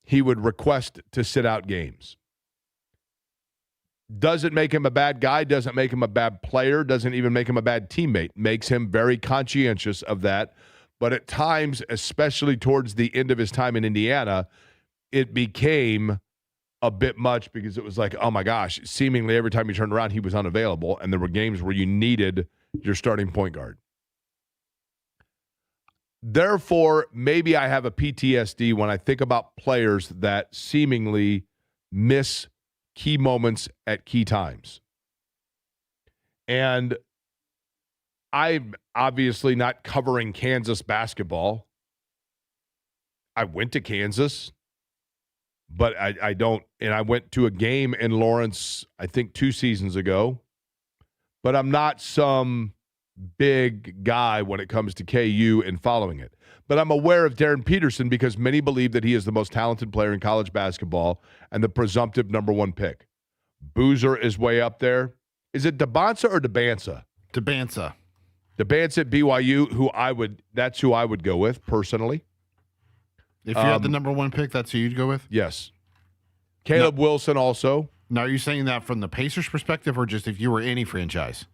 he would request to sit out games. Doesn't make him a bad guy, doesn't make him a bad player, doesn't even make him a bad teammate. Makes him very conscientious of that. But at times, especially towards the end of his time in Indiana, it became a bit much because it was like, oh my gosh, seemingly every time you turned around, he was unavailable. And there were games where you needed your starting point guard. Therefore, maybe I have a PTSD when I think about players that seemingly miss key moments at key times. And I'm obviously not covering Kansas basketball. I went to Kansas, but I don't, and I went to a game in Lawrence, I think 2 seasons ago, but I'm not some big guy when it comes to KU and following it. But I'm aware of Darren Peterson because many believe that he is the most talented player in college basketball and the presumptive number 1 pick. Boozer is way up there. Is it DeBansa or DeBansa? DeBansa. DeBansa at BYU, that's who I would go with personally. If you had the number 1 pick, that's who you'd go with? Yes. Caleb Wilson also. Now, are you saying that from the Pacers' perspective or just if you were any franchise?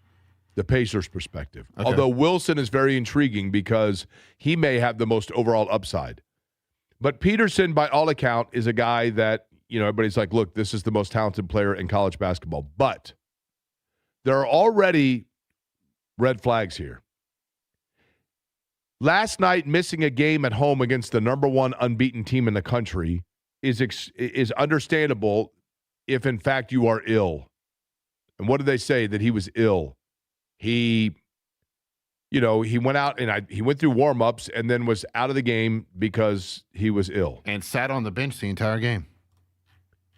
The Pacers' perspective. Okay. Although Wilson is very intriguing because he may have the most overall upside. But Peterson, by all account, is a guy that, everybody's like, look, this is the most talented player in college basketball. But there are already red flags here. Last night, missing a game at home against the number one unbeaten team in the country is understandable if, in fact, you are ill. And what did they say? That he was ill. He went out and he went through warm-ups and then was out of the game because he was ill. And sat on the bench the entire game.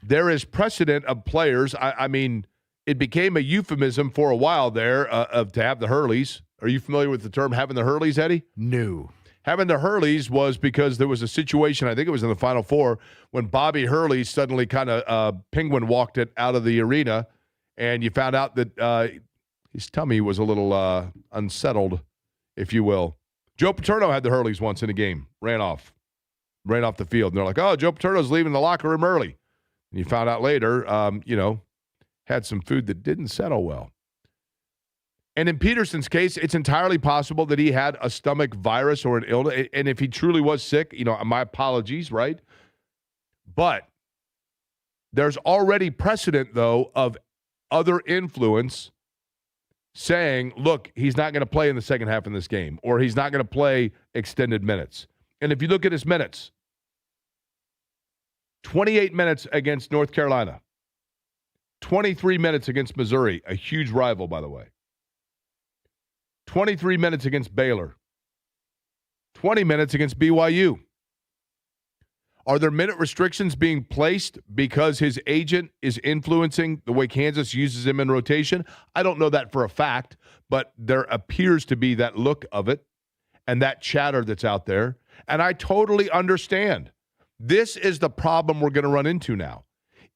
There is precedent of players. I mean, it became a euphemism for a while there to have the Hurleys. Are you familiar with the term having the Hurleys, Eddie? No. Having the Hurleys was because there was a situation, I think it was in the Final Four, when Bobby Hurley suddenly kind of penguin walked it out of the arena, and you found out that his tummy was a little unsettled, if you will. Joe Paterno had the Hurleys once in a game, ran off the field. And they're like, oh, Joe Paterno's leaving the locker room early. And you found out later, had some food that didn't settle well. And in Peterson's case, it's entirely possible that he had a stomach virus or an illness. And if he truly was sick, my apologies, right? But there's already precedent, though, of other influence saying, look, he's not going to play in the second half in this game, or he's not going to play extended minutes. And if you look at his minutes, 28 minutes against North Carolina, 23 minutes against Missouri, a huge rival, by the way. 23 minutes against Baylor. 20 minutes against BYU. Are there minute restrictions being placed because his agent is influencing the way Kansas uses him in rotation? I don't know that for a fact, but there appears to be that look of it and that chatter that's out there. And I totally understand. This is the problem we're going to run into now.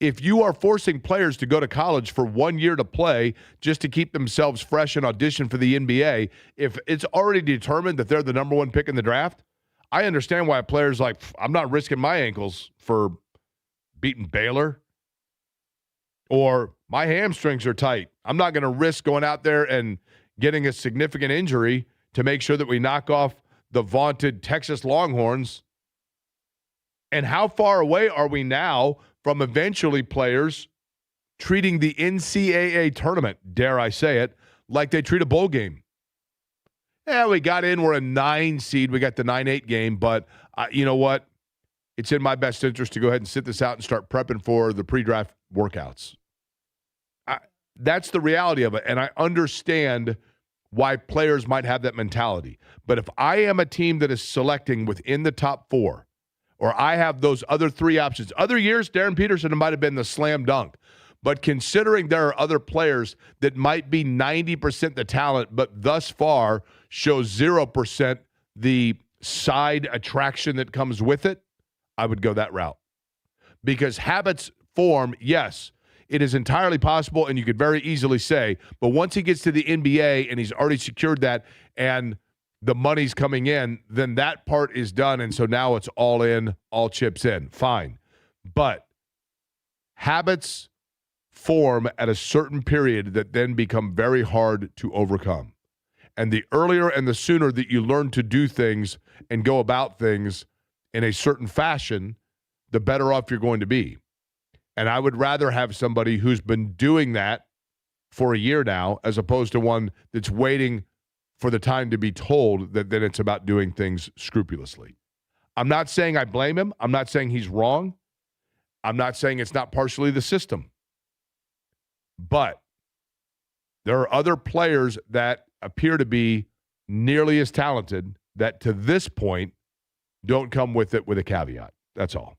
If you are forcing players to go to college for 1 year to play just to keep themselves fresh and audition for the NBA, if it's already determined that they're the number one pick in the draft, I understand why a player's like, I'm not risking my ankles for beating Baylor. Or my hamstrings are tight. I'm not going to risk going out there and getting a significant injury to make sure that we knock off the vaunted Texas Longhorns. And how far away are we now from eventually players treating the NCAA tournament, dare I say it, like they treat a bowl game? Yeah, we got in. We're a 9 seed. We got the 9-8 game. But you know what? It's in my best interest to go ahead and sit this out and start prepping for the pre-draft workouts. That's the reality of it. And I understand why players might have that mentality. But if I am a team that is selecting within the top 4, or I have those other 3 options. Other years, Darren Peterson might have been the slam dunk. But considering there are other players that might be 90% the talent, but thus far show 0% the side attraction that comes with it, I would go that route. Because habits form, yes, it is entirely possible, and you could very easily say, but once he gets to the NBA and he's already secured that and the money's coming in, then that part is done, and so now it's all in, all chips in. Fine. But habits form at a certain period that then become very hard to overcome. And the earlier and the sooner that you learn to do things and go about things in a certain fashion, the better off you're going to be. And I would rather have somebody who's been doing that for a year now as opposed to one that's waiting for the time to be told that then it's about doing things scrupulously. I'm not saying I blame him. I'm not saying he's wrong. I'm not saying it's not partially the system. But there are other players that appear to be nearly as talented that to this point don't come with it with a caveat. That's all.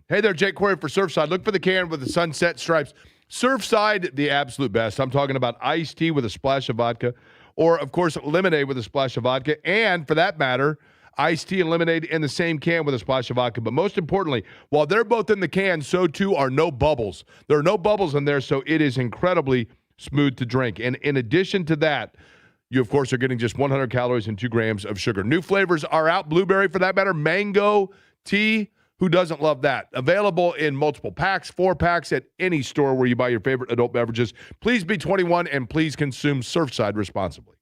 Hey there, Jake Quarry for Surfside. Look for the can with the sunset stripes. Surfside, the absolute best. I'm talking about iced tea with a splash of vodka, or, of course, lemonade with a splash of vodka, and, for that matter, iced tea and lemonade in the same can with a splash of vodka. But most importantly, while they're both in the can, so too are no bubbles. There are no bubbles in there, so it is incredibly smooth to drink. And in addition to that, you, of course, are getting just 100 calories and 2 grams of sugar. New flavors are out. Blueberry, for that matter, mango, tea. Who doesn't love that? Available in multiple packs, 4 packs at any store where you buy your favorite adult beverages. Please be 21 and please consume Surfside responsibly.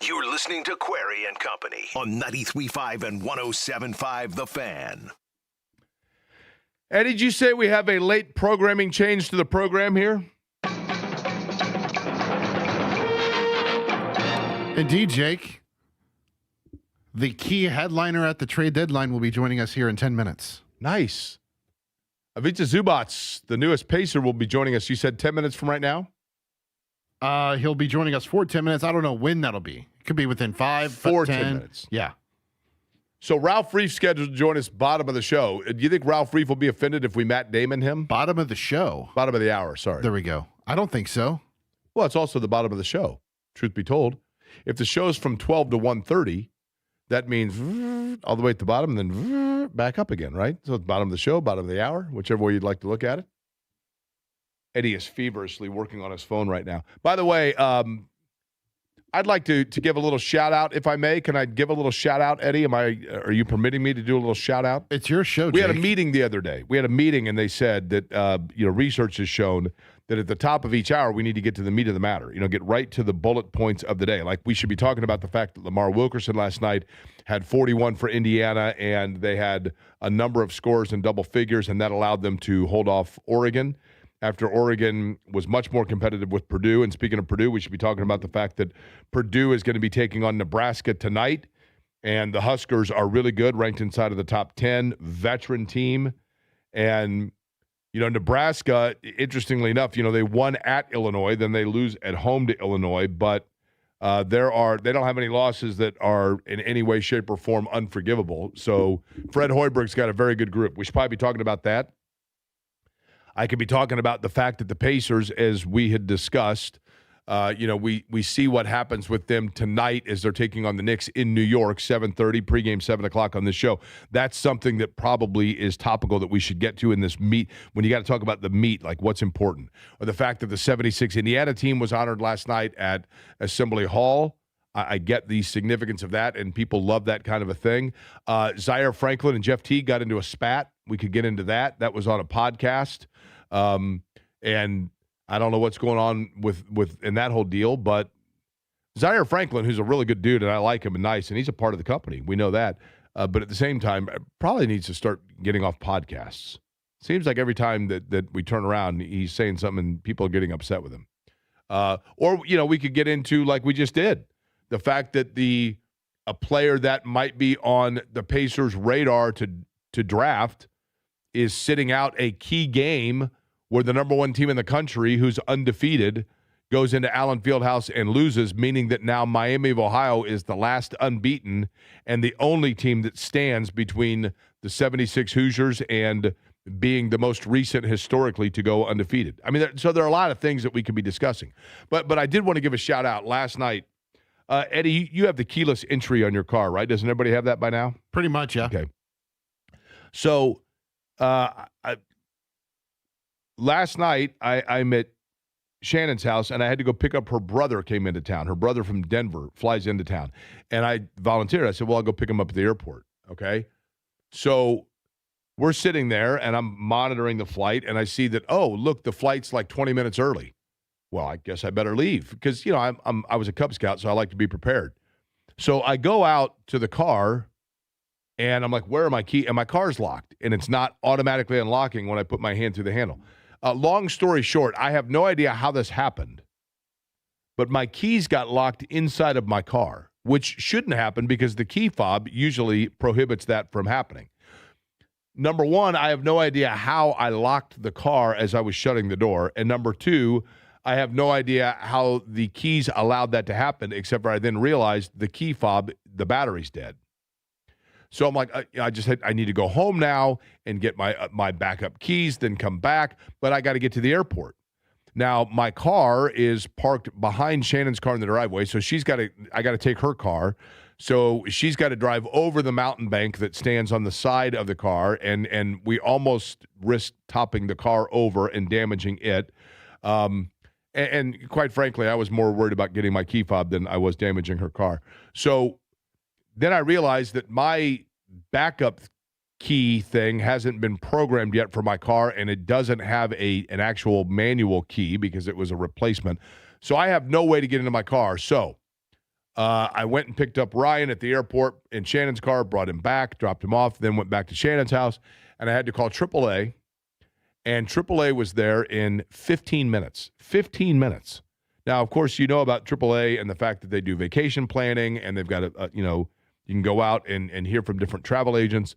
You're listening to Quarry and Company on 93.5 and 107.5 The Fan. Eddie, did you say we have a late programming change to the program here? Indeed, Jake. The key headliner at the trade deadline will be joining us here in 10 minutes. Nice. Ivica Zubac, the newest Pacer, will be joining us. You said 10 minutes from right now? He'll be joining us for 10 minutes. I don't know when that'll be. It could be within 5, 10 minutes. Yeah. So Ralph Reef scheduled to join us bottom of the show. Do you think Ralph Reef will be offended if we Matt Damon him? Bottom of the show. Bottom of the hour, sorry. There we go. I don't think so. Well, it's also the bottom of the show, truth be told. If the show's from 12 to 1:30, that means all the way at the bottom and then back up again, right? So it's bottom of the show, bottom of the hour, whichever way you'd like to look at it. Eddie is feverishly working on his phone right now. By the way, I'd like to give a little shout out, if I may. Can I give a little shout out, Eddie? Are you permitting me to do a little shout out? It's your show, We Jake. had a meeting the other day. We had a meeting, and they said that research has shown that at the top of each hour, we need to get to the meat of the matter. Get right to the bullet points of the day. Like, we should be talking about the fact that Lamar Wilkerson last night had 41 for Indiana, and they had a number of scores in double figures, and that allowed them to hold off Oregon after Oregon was much more competitive with Purdue. And speaking of Purdue, we should be talking about the fact that Purdue is going to be taking on Nebraska tonight, and the Huskers are really good, ranked inside of the top 10, veteran team. And, Nebraska, interestingly enough, they won at Illinois, then they lose at home to Illinois, but they don't have any losses that are in any way, shape, or form unforgivable. So Fred Hoiberg's got a very good group. We should probably be talking about that. I could be talking about the fact that the Pacers, as we had discussed, we see what happens with them tonight as they're taking on the Knicks in New York, 7:30, pregame 7 o'clock on this show. That's something that probably is topical that we should get to in this meet. When you got to talk about the meet, like what's important. Or the fact that the 76 Indiana team was honored last night at Assembly Hall. I get the significance of that, and people love that kind of a thing. Zaire Franklin and Jeff Teague got into a spat. We could get into that. That was on a podcast. And I don't know what's going on with in that whole deal, but Zaire Franklin, who's a really good dude, and I like him and nice, and he's a part of the company. We know that. But at the same time, probably needs to start getting off podcasts. Seems like every time that we turn around, he's saying something and people are getting upset with him. Or, we could get into, like we just did, the fact that a player that might be on the Pacers' radar to draft is sitting out a key game where the number one team in the country, who's undefeated, goes into Allen Fieldhouse and loses, meaning that now Miami of Ohio is the last unbeaten and the only team that stands between the 76 Hoosiers and being the most recent historically to go undefeated. I mean, so there are a lot of things that we could be discussing. But I did want to give a shout out last night. Eddie, you have the keyless entry on your car, right? Doesn't everybody have that by now? Pretty much, yeah. Okay. So last night I'm at Shannon's house, and I had to go pick up her brother came into town. Her brother from Denver flies into town. And I volunteered. I said, well, I'll go pick him up at the airport. Okay. So we're sitting there, and I'm monitoring the flight, and I see that, oh, look, the flight's like 20 minutes early. Well, I guess I better leave because, I was a Cub Scout, so I like to be prepared. So I go out to the car, and I'm like, where are my keys? And my car's locked, and it's not automatically unlocking when I put my hand through the handle. Long story short, I have no idea how this happened, but my keys got locked inside of my car, which shouldn't happen because the key fob usually prohibits that from happening. Number one, I have no idea how I locked the car as I was shutting the door. And number two, I have no idea how the keys allowed that to happen, except for I then realized the key fob, the battery's dead. So I'm like, I need to go home now and get my backup keys, then come back, but I got to get to the airport. Now, my car is parked behind Shannon's car in the driveway, so I got to take her car. So she's got to drive over the mountain bank that stands on the side of the car, and we almost risked topping the car over and damaging it. And quite frankly, I was more worried about getting my key fob than I was damaging her car. So then I realized that my backup key thing hasn't been programmed yet for my car, and it doesn't have an actual manual key because it was a replacement. So I have no way to get into my car. So I went and picked up Ryan at the airport in Shannon's car, brought him back, dropped him off, then went back to Shannon's house, and I had to call AAA, and AAA was there in 15 minutes. 15 minutes. Now, of course, you know about AAA and the fact that they do vacation planning, and they've got you can go out and hear from different travel agents,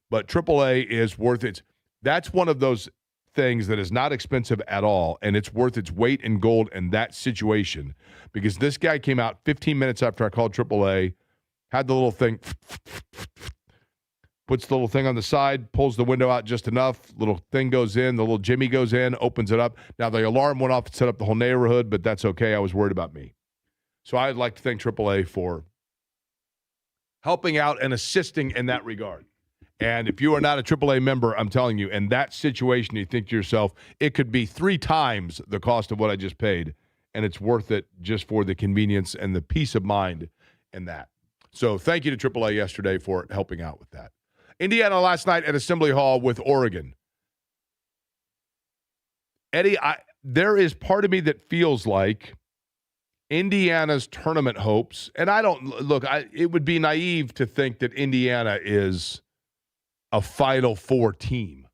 but AAA is worth it. That's one of those things that is not expensive at all, and it's worth its weight in gold in that situation, because this guy came out 15 minutes after I called AAA, had the little thing, puts the little thing on the side, pulls the window out just enough, little thing goes in, the little Jimmy goes in, opens it up. Now, the alarm went off and set up the whole neighborhood, but that's okay. I was worried about me. So I'd like to thank AAA for helping out and assisting in that regard. And if you are not a AAA member, I'm telling you, in that situation, you think to yourself, it could be 3 times the cost of what I just paid, and it's worth it just for the convenience and the peace of mind in that. So thank you to AAA yesterday for helping out with that. Indiana last night at Assembly Hall with Oregon. Eddie, there is part of me that feels like Indiana's tournament hopes, and it would be naive to think that Indiana is a Final Four team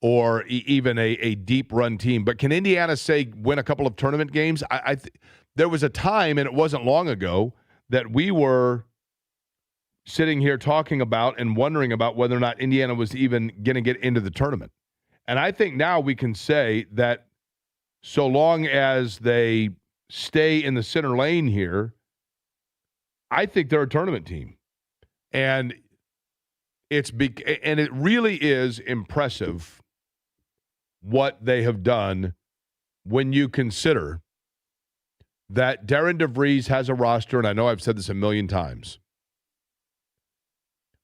or even a deep run team. But can Indiana, say, win a couple of tournament games? There was a time, and it wasn't long ago, that we were sitting here talking about and wondering about whether or not Indiana was even going to get into the tournament. And I think now we can say that so long as they stay in the center lane here, I think they're a tournament team. And it really is impressive what they have done when you consider that Darren DeVries has a roster, and I know I've said this a million times,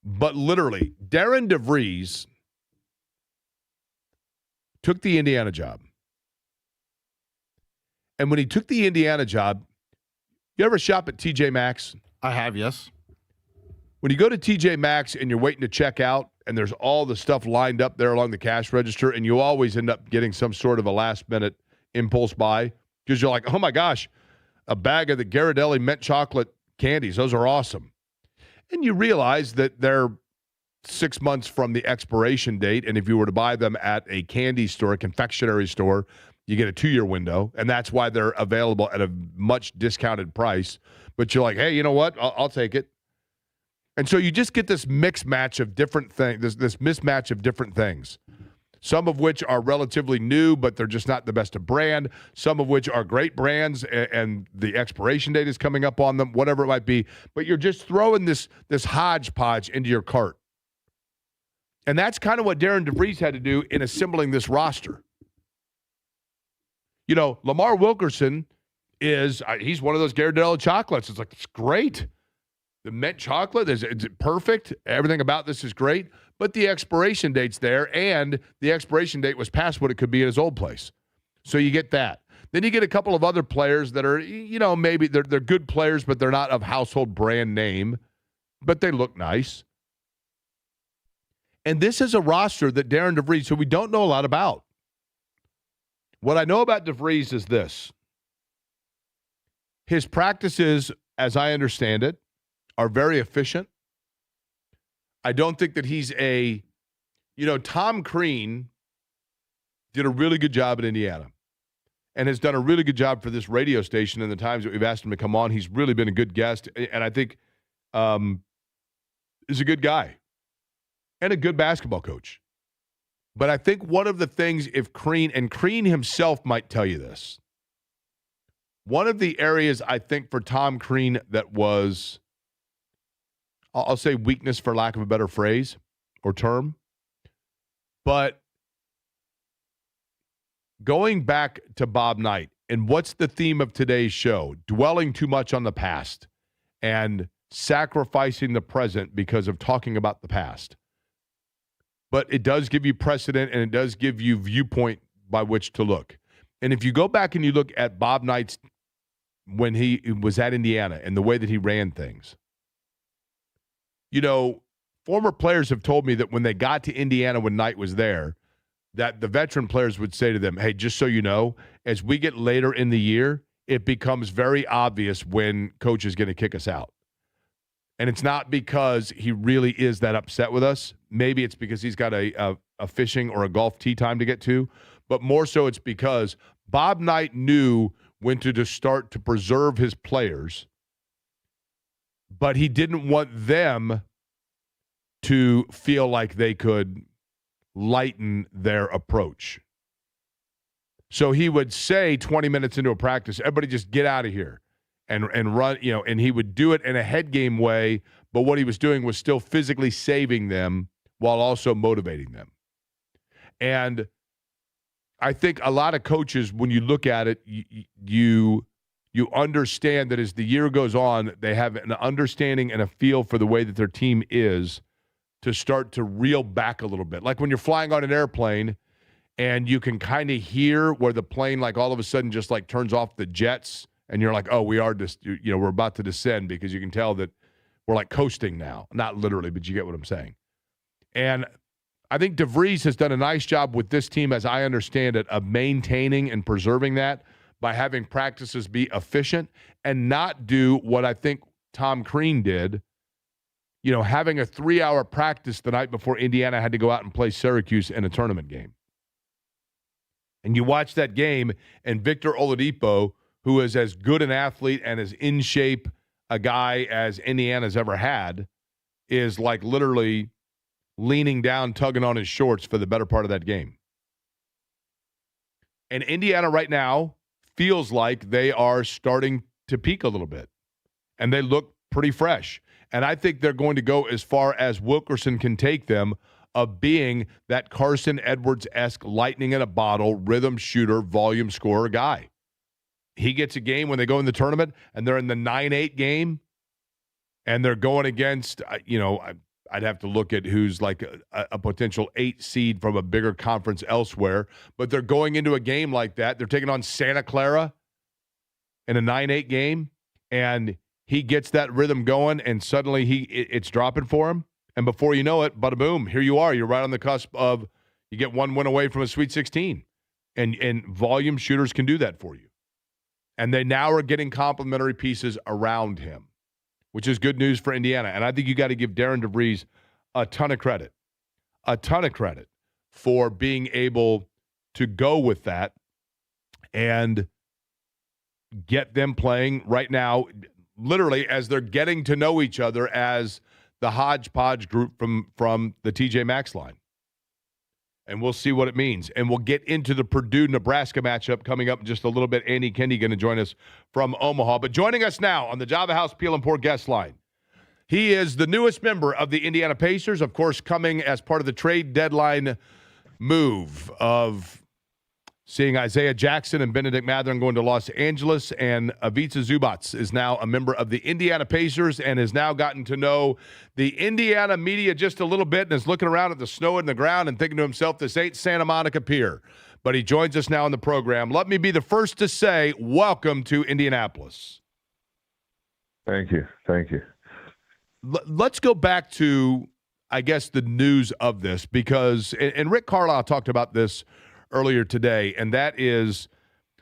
but literally, Darren DeVries took the Indiana job. And when he took the Indiana job, you ever shop at TJ Maxx? I have, yes. When you go to TJ Maxx and you're waiting to check out, and there's all the stuff lined up there along the cash register, and you always end up getting some sort of a last-minute impulse buy because you're like, oh my gosh, a bag of the Ghirardelli mint chocolate candies. Those are awesome. And you realize that they're 6 months from the expiration date. And if you were to buy them at a candy store, a confectionery store, you get a 2-year window. And that's why they're available at a much discounted price. But you're like, hey, you know what? I'll take it. And so you just get this mix match of different things, this mismatch of different things. Some of which are relatively new, but they're just not the best of brand. Some of which are great brands, and the expiration date is coming up on them, whatever it might be. But you're just throwing this hodgepodge into your cart. And that's kind of what Darren DeVries had to do in assembling this roster. You know, Lamar Wilkerson he's one of those Ghirardelli chocolates. It's like, it's great. The mint chocolate is perfect. Everything about this is great. But the expiration date's there, and the expiration date was past what it could be at his old place. So you get that. Then you get a couple of other players that are, you know, maybe they're good players, but they're not of household brand name, but they look nice. And this is a roster that Darren DeVries, who we don't know a lot about. What I know about DeVries is this. His practices, as I understand it, are very efficient. I don't think that he's Tom Crean did a really good job at Indiana and has done a really good job for this radio station in the times that we've asked him to come on. He's really been a good guest, and I think is a good guy and a good basketball coach. But I think one of the things, if Crean himself might tell you this, one of the areas I think for Tom Crean that was, I'll say weakness for lack of a better phrase or term, but going back to Bob Knight, and what's the theme of today's show? Dwelling too much on the past and sacrificing the present because of talking about the past. But it does give you precedent, and it does give you viewpoint by which to look. And if you go back and you look at Bob Knight's, when he was at Indiana and the way that he ran things, you know, former players have told me that when they got to Indiana when Knight was there, that the veteran players would say to them, hey, just so you know, as we get later in the year, it becomes very obvious when coach is going to kick us out. And it's not because he really is that upset with us. Maybe it's because he's got a fishing or a golf tee time to get to. But more so it's because Bob Knight knew when to just start to preserve his players, but he didn't want them to feel like they could lighten their approach. So he would say 20 minutes into a practice, everybody just get out of here and run, you know, and he would do it in a head game way, but what he was doing was still physically saving them while also motivating them. And I think a lot of coaches, when you look at it, you understand that as the year goes on, they have an understanding and a feel for the way that their team is to start to reel back a little bit. Like when you're flying on an airplane and you can kind of hear where the plane like all of a sudden just like turns off the jets and you're like, oh, we are just, you know, we're about to descend because you can tell that we're like coasting now. Not literally, but you get what I'm saying. And I think DeVries has done a nice job with this team, as I understand it, of maintaining and preserving that by having practices be efficient and not do what I think Tom Crean did, you know, having a 3-hour practice the night before Indiana had to go out and play Syracuse in a tournament game. And you watch that game, and Victor Oladipo, who is as good an athlete and as in shape a guy as Indiana's ever had, is like literally leaning down, tugging on his shorts for the better part of that game. And Indiana right now feels like they are starting to peak a little bit. And they look pretty fresh. And I think they're going to go as far as Wilkerson can take them of being that Carson Edwards-esque lightning in a bottle, rhythm shooter, volume scorer guy. He gets a game when they go in the tournament and they're in the 9-8 game and they're going against, you know, I'd have to look at who's like a potential 8 seed from a bigger conference elsewhere, but they're going into a game like that. They're taking on Santa Clara in a 9-8 game, and he gets that rhythm going, and suddenly it's dropping for him. And before you know it, bada boom, here you are. You're right on the cusp of, you get one win away from a Sweet 16. And volume shooters can do that for you. And they now are getting complementary pieces around him, which is good news for Indiana. And I think you got to give Darren DeVries a ton of credit for being able to go with that and get them playing right now, literally as they're getting to know each other as the hodgepodge group from the TJ Maxx line. And we'll see what it means. And we'll get into the Purdue-Nebraska matchup coming up in just a little bit. Andy Kendi going to join us from Omaha. But joining us now on the Java House Peel and Pour guest line, he is the newest member of the Indiana Pacers, of course, coming as part of the trade deadline move of seeing Isaiah Jackson and Benedict Mathurin going to Los Angeles, and Ivica Zubac is now a member of the Indiana Pacers and has now gotten to know the Indiana media just a little bit and is looking around at the snow in the ground and thinking to himself, this ain't Santa Monica Pier. But he joins us now on the program. Let me be the first to say, welcome to Indianapolis. Thank you. Thank you. Let's go back to, I guess, the news of this, because, and Rick Carlisle talked about this earlier today, and that is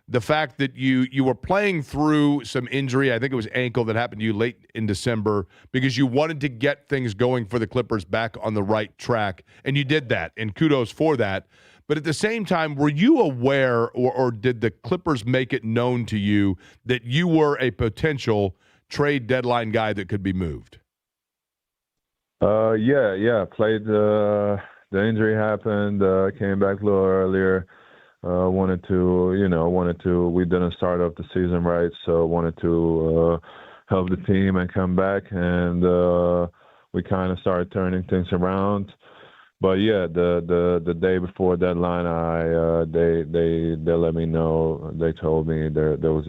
the fact that you were playing through some injury. I think it was ankle that happened to you late in December because you wanted to get things going for the Clippers back on the right track, and you did that, and kudos for that. But at the same time, were you aware, or did the Clippers make it known to you that you were a potential trade deadline guy that could be moved? Yeah. Played the injury happened. Came back a little earlier. Wanted to. We didn't start off the season right, so wanted to help the team and come back. And we kind of started turning things around. But yeah, the day before deadline, they let me know. They told me there was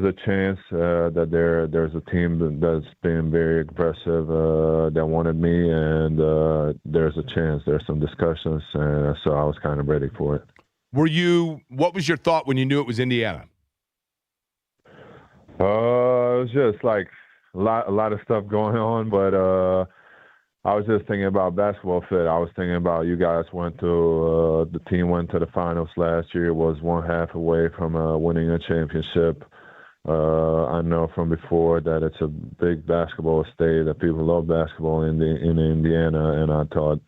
a chance that there's a team that's been very aggressive that wanted me, and there's a chance. There's some discussions, and so I was kind of ready for it. What was your thought when you knew it was Indiana? It was just like a lot of stuff going on, but I was just thinking about basketball fit. I was thinking about you guys the team went to the finals last year, was one half away from winning a championship. I know from before that it's a big basketball state, that people love basketball in Indiana, and I thought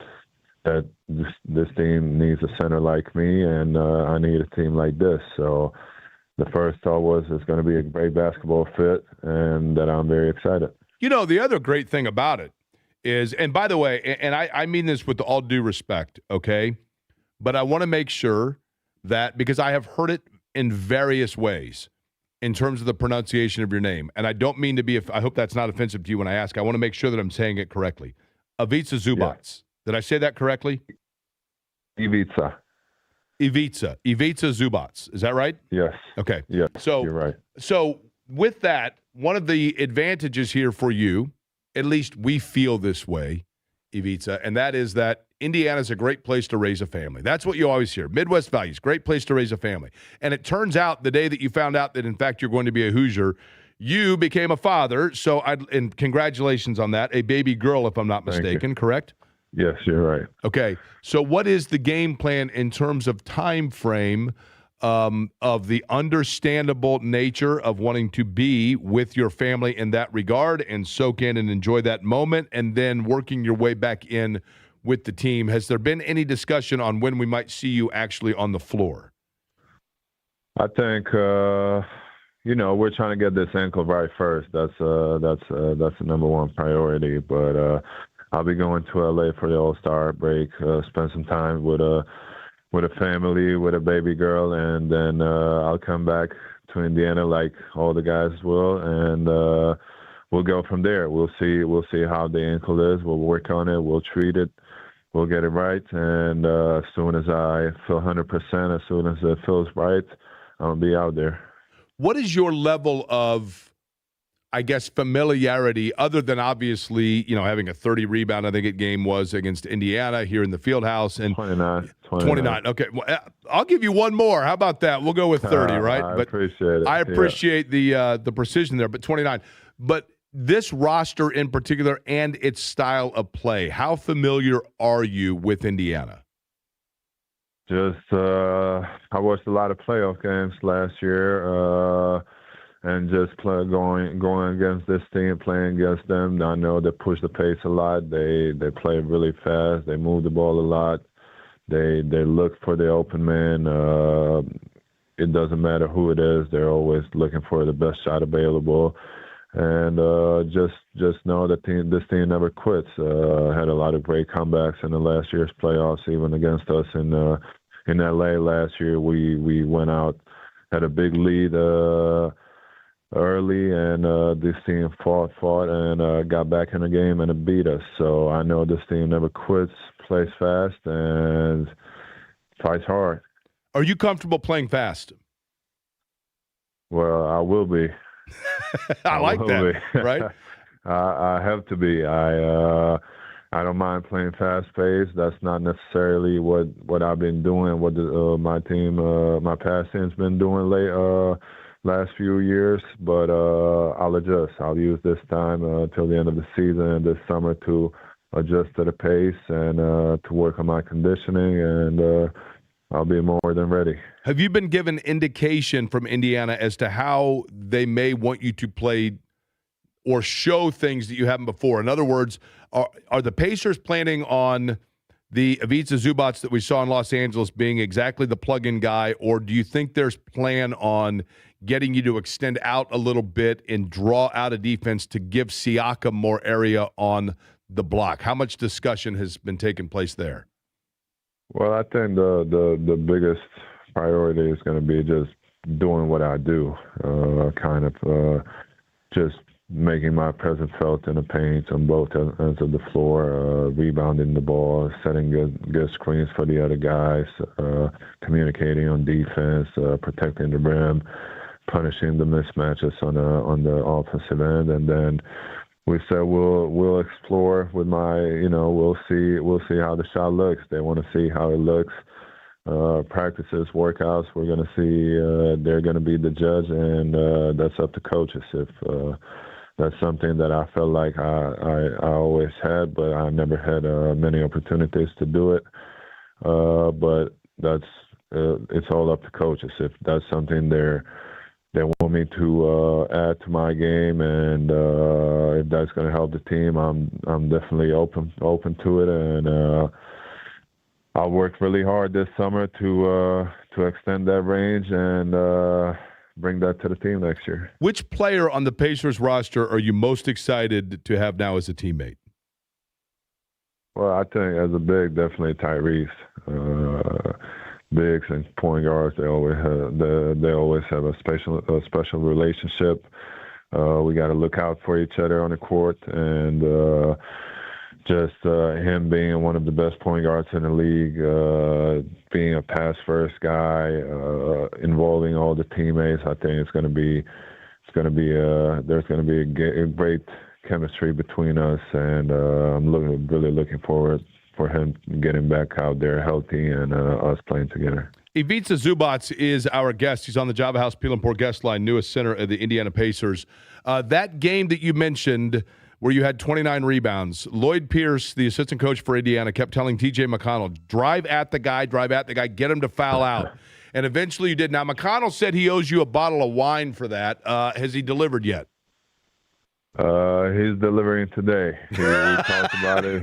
that this team needs a center like me, and I need a team like this. So the first thought was it's going to be a great basketball fit, and that I'm very excited. You know, the other great thing about it is, and by the way, and I mean this with all due respect, okay, but I want to make sure that, because I have heard it in various ways, in terms of the pronunciation of your name. And I don't mean to be, I hope that's not offensive to you when I ask. I want to make sure that I'm saying it correctly. Ivica Zubac. Yeah. Did I say that correctly? Ivica Zubac. Is that right? Yes. Okay. Yeah. So you're right. So with that, one of the advantages here for you, at least we feel this way, Ivica, and that is that Indiana's a great place to raise a family. That's what you always hear. Midwest values, great place to raise a family. And it turns out the day that you found out that, in fact, you're going to be a Hoosier, you became a father. So, and congratulations on that. A baby girl, if I'm not mistaken, correct? Yes, you're right. Okay. So what is the game plan in terms of time frame of the understandable nature of wanting to be with your family in that regard and soak in and enjoy that moment, and then working your way back in with the team? Has there been any discussion on when we might see you actually on the floor? I think we're trying to get this ankle right first. That's the number one priority. But I'll be going to LA for the All-Star break, spend some time with a family, with a baby girl, and then I'll come back to Indiana like all the guys will, and we'll go from there. We'll see how the ankle is. We'll work on it. We'll treat it. We'll get it right. And as soon as I feel 100%, as soon as it feels right, I'll be out there. What is your level of, I guess, familiarity, other than obviously, having a 30 rebound, I think it game was against Indiana here in the Fieldhouse, and 29. Okay. Well, I'll give you one more. How about that? We'll go with 30, right? I appreciate it. I appreciate the precision there, but 29. But this roster in particular and its style of play, how familiar are you with Indiana? I watched a lot of playoff games last year, and just going against this team, playing against them. I know they push the pace a lot. They play really fast. They move the ball a lot. They look for the open man. It doesn't matter who it is. They're always looking for the best shot available. And just know that this team never quits. Had a lot of great comebacks in the last year's playoffs, even against us in LA last year. We went out, had a big lead early, and this team fought and got back in the game and it beat us. So I know this team never quits, plays fast, and fights hard. Are you comfortable playing fast? Well, I will be. I like that, right? I have to be. I don't mind playing fast pace. That's not necessarily what I've been doing. What my team, my past team's been doing last few years. But I'll adjust. I'll use this time till the end of the season this summer to adjust to the pace and to work on my conditioning, and I'll be more than ready. Have you been given indication from Indiana as to how they may want you to play or show things that you haven't before? In other words, are the Pacers planning on the Ivica Zubac that we saw in Los Angeles being exactly the plug-in guy, or do you think there's plan on getting you to extend out a little bit and draw out a defense to give Siakam more area on the block? How much discussion has been taking place there? Well, I think the biggest priority is going to be just doing what I do, just making my presence felt in the paint on both ends of the floor, rebounding the ball, setting good screens for the other guys, communicating on defense, protecting the rim, punishing the mismatches on the offensive end, and then we said we'll explore with we'll see how the shot looks. They want to see how it looks. Practices, workouts, we're going to see. They're going to be the judge, and that's up to coaches. If that's something that I felt like I always had, but I never had many opportunities to do it. But it's all up to coaches. If that's something they want me to add to my game, and if that's going to help the team, I'm definitely open to it, and I'll work really hard this summer to extend that range and bring that to the team next year. Which player on the Pacers roster are you most excited to have now as a teammate? Well, I think as a big, definitely Tyrese. Bigs and point guards, they always have a special relationship. We got to look out for each other on the court, and him being one of the best point guards in the league, being a pass first guy, involving all the teammates. I think there's going to be a great chemistry between us, and I'm really looking forward for him getting back out there healthy and us playing together. Ivica Zubac is our guest. He's on the Java House Peel and Pour guest line, newest center of the Indiana Pacers. That game that you mentioned where you had 29 rebounds, Lloyd Pierce, the assistant coach for Indiana, kept telling T.J. McConnell, drive at the guy, get him to foul out. And eventually you did. Now, McConnell said he owes you a bottle of wine for that. Has he delivered yet? He's delivering today. We talked about it.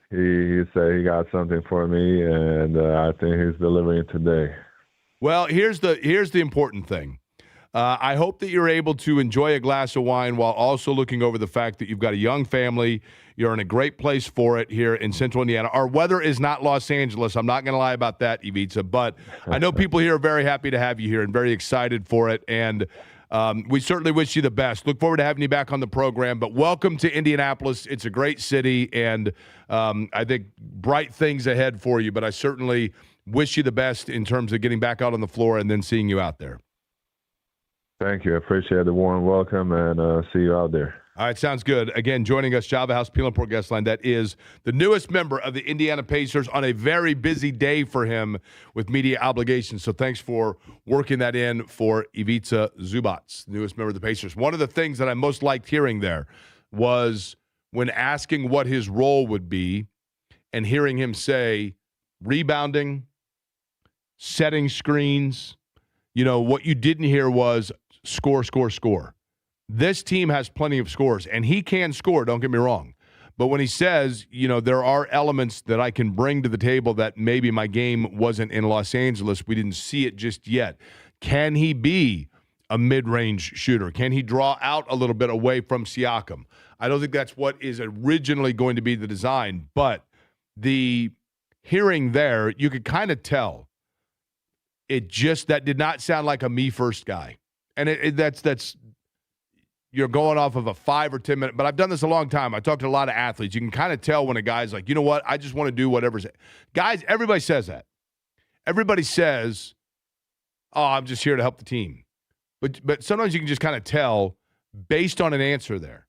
He said he got something for me, and I think he's delivering today. Well, here's the important thing. I hope that you're able to enjoy a glass of wine while also looking over the fact that you've got a young family. You're in a great place for it here in Central Indiana. Our weather is not Los Angeles. I'm not going to lie about that, Ivica, but I know people here are very happy to have you here and very excited for it, and we certainly wish you the best. Look forward to having you back on the program, but welcome to Indianapolis. It's a great city, and I think bright things ahead for you, but I certainly wish you the best in terms of getting back out on the floor and then seeing you out there. Thank you. I appreciate the warm welcome, and see you out there. All right, sounds good. Again, joining us, Java House Peel and Pour guest line. That is the newest member of the Indiana Pacers on a very busy day for him with media obligations. So thanks for working that in for Ivica Zubac, newest member of the Pacers. One of the things that I most liked hearing there was when asking what his role would be and hearing him say, rebounding, setting screens. What you didn't hear was score, score, score. This team has plenty of scores, and he can score, don't get me wrong. But when he says, there are elements that I can bring to the table that maybe my game wasn't in Los Angeles, we didn't see it just yet. Can he be a mid-range shooter? Can he draw out a little bit away from Siakam? I don't think that's what is originally going to be the design, but the hearing there, you could kind of tell that did not sound like a me first guy. And that's you're going off of a 5 or 10 minute, but I've done this a long time. I talked to a lot of athletes. You can kind of tell when a guy's like, you know what? I just want to do whatever's. Guys, everybody says that. Everybody says, oh, I'm just here to help the team. But sometimes you can just kind of tell based on an answer there.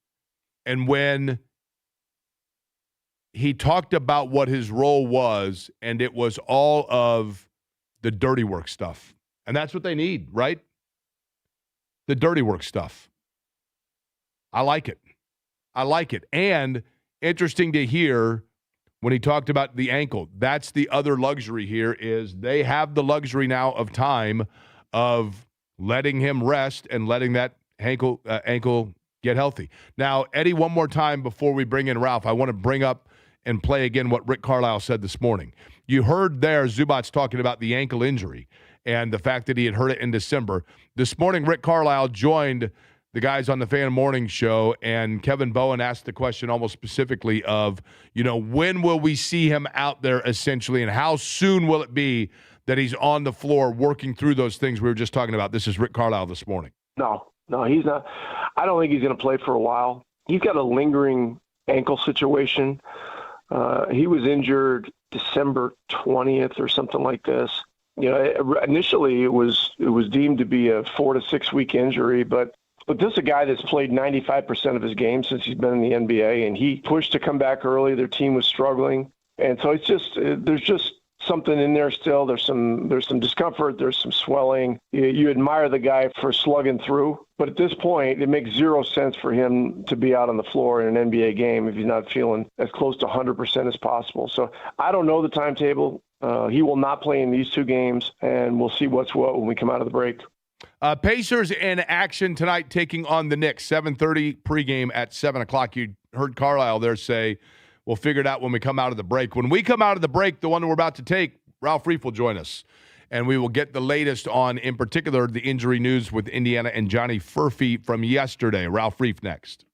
And when he talked about what his role was, and it was all of the dirty work stuff. And that's what they need, right? The dirty work stuff. I like it. And interesting to hear when he talked about the ankle. That's the other luxury here is they have the luxury now of time of letting him rest and letting that ankle get healthy. Now, Eddie, one more time before we bring in Ralph, I want to bring up and play again what Rick Carlisle said this morning. You heard there Zubac talking about the ankle injury and the fact that he had hurt it in December. This morning, Rick Carlisle joined the guys on the Fan Morning Show, and Kevin Bowen asked the question almost specifically of, when will we see him out there essentially, and how soon will it be that he's on the floor working through those things we were just talking about? This is Rick Carlisle this morning. No, he's not. I don't think he's going to play for a while. He's got a lingering ankle situation. He was injured December 20th or something like this. Initially it was deemed to be a 4 to 6 week injury, but this is a guy that's played 95% of his games since he's been in the NBA, and he pushed to come back early. Their team was struggling, and so there's just something in there still. There's some discomfort. There's some swelling. You admire the guy for slugging through, but at this point, it makes zero sense for him to be out on the floor in an NBA game if he's not feeling as close to 100% as possible. So I don't know the timetable. He will not play in these 2 games, and we'll see what's what when we come out of the break. Pacers in action tonight taking on the Knicks. 7:30 pregame at 7 o'clock. You heard Carlisle there say, we'll figure it out when we come out of the break. When we come out of the break, the one that we're about to take, Ralph Reif will join us. And we will get the latest on, in particular, the injury news with Indiana and Johnny Furphy from yesterday. Ralph Reif next.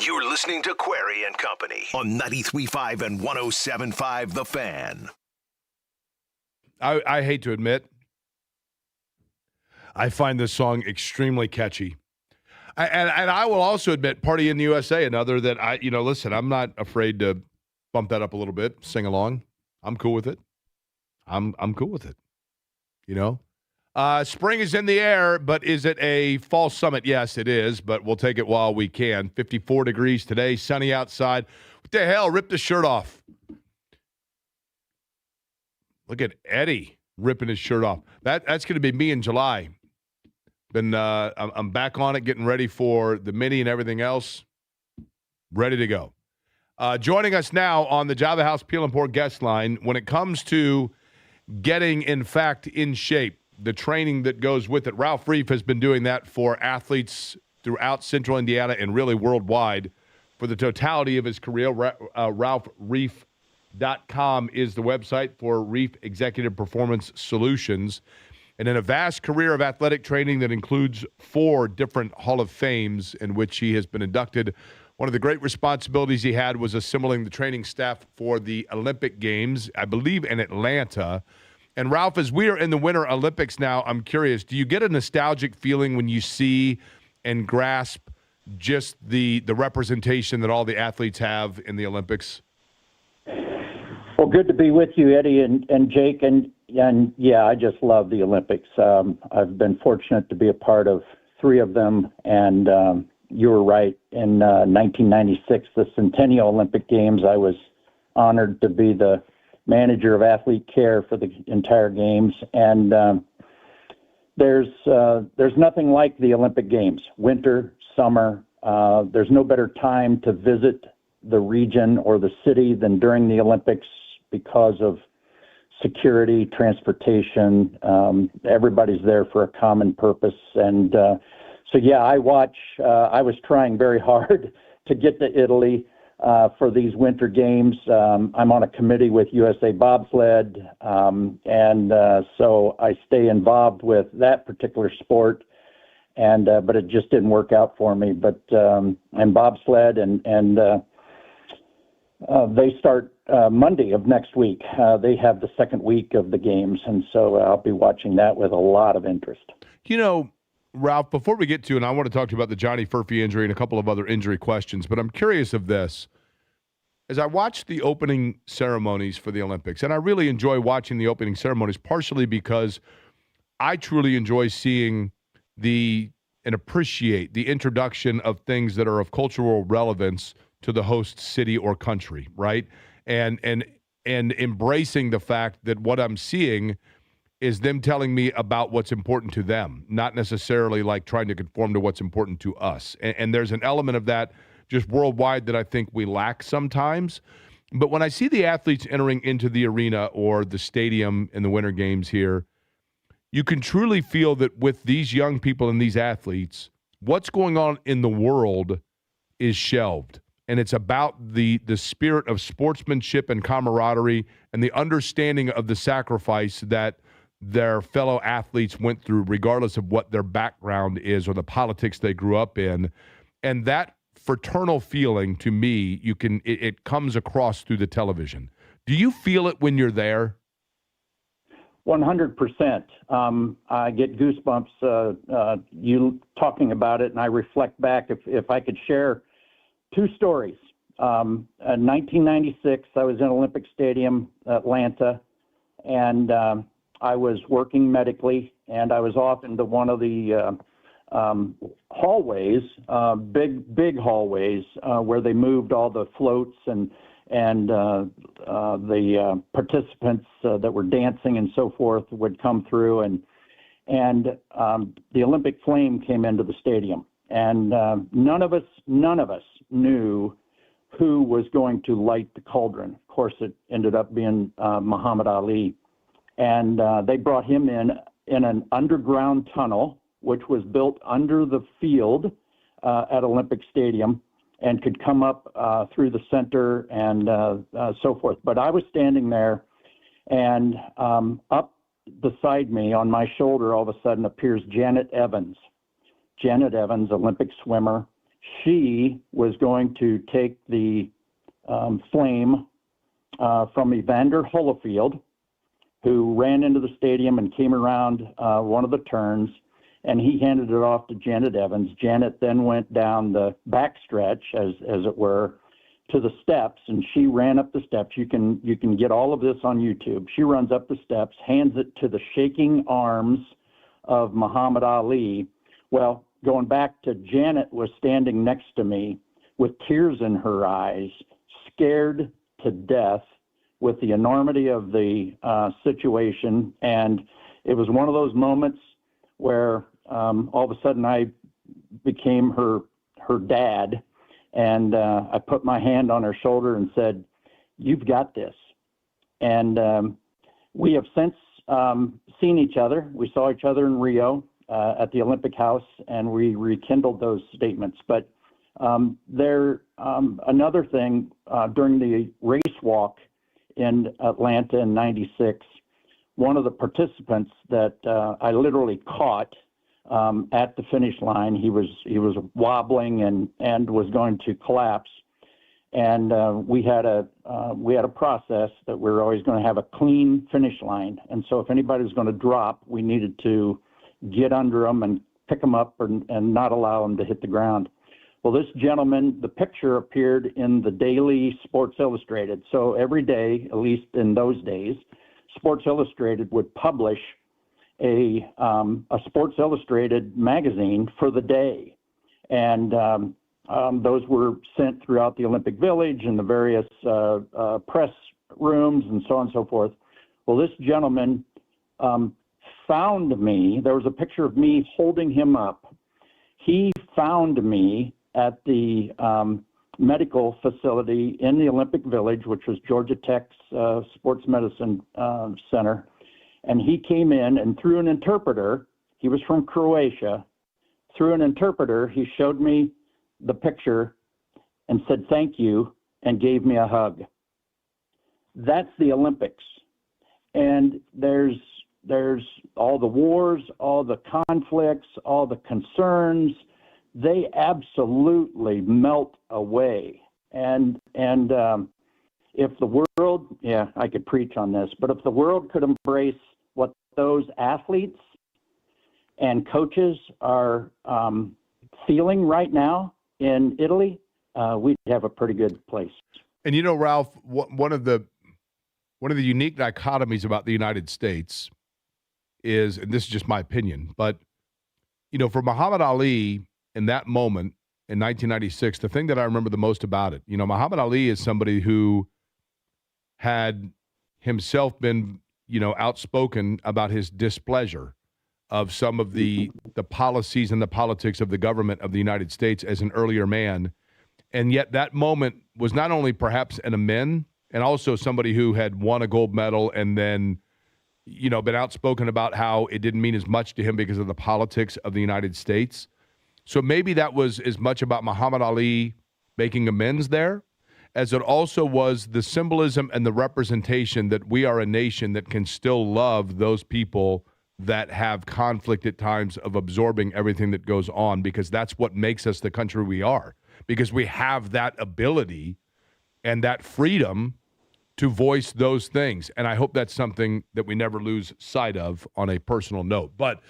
You're listening to Query and Company on 93.5 and 107.5 The Fan. I hate to admit, I find this song extremely catchy. And I will also admit, Party in the USA, another that listen, I'm not afraid to bump that up a little bit, sing along. I'm cool with it. I'm cool with it. Spring is in the air, but is it a fall summit? Yes, it is, but we'll take it while we can. 54 degrees today, sunny outside. What the hell? Rip the shirt off. Look at Eddie ripping his shirt off. That's going to be me in July. I'm back on it, getting ready for the mini and everything else. Ready to go. Joining us now on the Java House Peel and Pour guest line, when it comes to getting, in fact, in shape, the training that goes with it. Ralph Reef has been doing that for athletes throughout Central Indiana and really worldwide for the totality of his career. RalphReef.com is the website for Reef Executive Performance Solutions. And in a vast career of athletic training that includes 4 different Hall of Fames in which he has been inducted, one of the great responsibilities he had was assembling the training staff for the Olympic Games, I believe in Atlanta. And Ralph, as we are in the Winter Olympics now, I'm curious, do you get a nostalgic feeling when you see and grasp just the representation that all the athletes have in the Olympics? Well, good to be with you, Eddie and Jake. And yeah, I just love the Olympics. I've been fortunate to be a part of 3 of them. And you were right. In 1996, the Centennial Olympic Games, I was honored to be the manager of athlete care for the entire games. And there's nothing like the Olympic Games, winter, summer. There's no better time to visit the region or the city than during the Olympics because of security, transportation. Everybody's there for a common purpose. And so, yeah, I was trying very hard to get to Italy for these winter games. I'm on a committee with USA Bobsled, and so I stay involved with that particular sport. And but it just didn't work out for me. But and bobsled and they start Monday of next week. They have the second week of the games, and so I'll be watching that with a lot of interest. Ralph, before we get to, and I want to talk to you about the Johnny Furphy injury and a couple of other injury questions, but I'm curious of this. As I watch the opening ceremonies for the Olympics, and I really enjoy watching the opening ceremonies partially because I truly enjoy seeing and appreciate the introduction of things that are of cultural relevance to the host city or country, right? And embracing the fact that what I'm seeing is them telling me about what's important to them, not necessarily like trying to conform to what's important to us. And there's an element of that just worldwide that I think we lack sometimes. But when I see the athletes entering into the arena or the stadium in the Winter Games here, you can truly feel that with these young people and these athletes, what's going on in the world is shelved. And it's about the spirit of sportsmanship and camaraderie and the understanding of the sacrifice that their fellow athletes went through, regardless of what their background is or the politics they grew up in. And that fraternal feeling, to me, it comes across through the television. Do you feel it when you're there? 100%. I get goosebumps you talking about it, and I reflect back. If I could share 2 stories. In 1996, I was in Olympic Stadium, Atlanta, and I was working medically, and I was off into one of the hallways, big hallways, where they moved all the floats and the participants that were dancing and so forth would come through, and the Olympic flame came into the stadium, and none of us knew who was going to light the cauldron. Of course, it ended up being Muhammad Ali. And they brought him in an underground tunnel, which was built under the field at Olympic Stadium and could come up through the center and so forth. But I was standing there, and up beside me on my shoulder, all of a sudden appears Janet Evans. Janet Evans, Olympic swimmer, she was going to take the flame from Evander Holyfield, who ran into the stadium and came around one of the turns, and he handed it off to Janet Evans. Janet then went down the backstretch, as it were, to the steps, and she ran up the steps. You can get all of this on YouTube. She runs up the steps, hands it to the shaking arms of Muhammad Ali. Well, going back to Janet was standing next to me with tears in her eyes, scared to death with the enormity of the situation. And it was one of those moments where all of a sudden I became her dad. And I put my hand on her shoulder and said, "You've got this." And we have since seen each other. We saw each other in Rio at the Olympic House, and we rekindled those statements. But another thing, during the race walk in Atlanta in '96, one of the participants that I literally caught at the finish line, he was wobbling and was going to collapse, and we had a process that we were always going to have a clean finish line, and so if anybody was going to drop, we needed to get under them and pick them up and not allow them to hit the ground. Well, this gentleman, the picture appeared in the daily Sports Illustrated. So every day, at least in those days, Sports Illustrated would publish a Sports Illustrated magazine for the day. And those were sent throughout the Olympic Village and the various press rooms and so on and so forth. Well, this gentleman found me. There was a picture of me holding him up. He found me at the medical facility in the Olympic Village, which was Georgia Tech's sports medicine center. And he came in and through an interpreter, he was from Croatia, through an interpreter, he showed me the picture and said, "Thank you," and gave me a hug. That's the Olympics. And there's all the wars, all the conflicts, all the concerns, they absolutely melt away. And if the world, I could preach on this, but if the world could embrace what those athletes and coaches are feeling right now in Italy, we'd have a pretty good place. And you know, Ralph, one of the unique dichotomies about the United States is, and this is just my opinion, but you know, for Muhammad Ali in that moment in 1996, the thing that I remember the most about it, you know, Muhammad Ali is somebody who had himself been, you know, outspoken about his displeasure of some of the policies and the politics of the government of the United States as an earlier man. And yet that moment was not only perhaps an amend, and also somebody who had won a gold medal and then, you know, been outspoken about how it didn't mean as much to him because of the politics of the United States. So maybe that was as much about Muhammad Ali making amends there as it also was the symbolism and the representation that we are a nation that can still love those people that have conflict at times of absorbing everything that goes on, because that's what makes us the country we are, because we have that ability and that freedom to voice those things. And I hope that's something that we never lose sight of on a personal note. But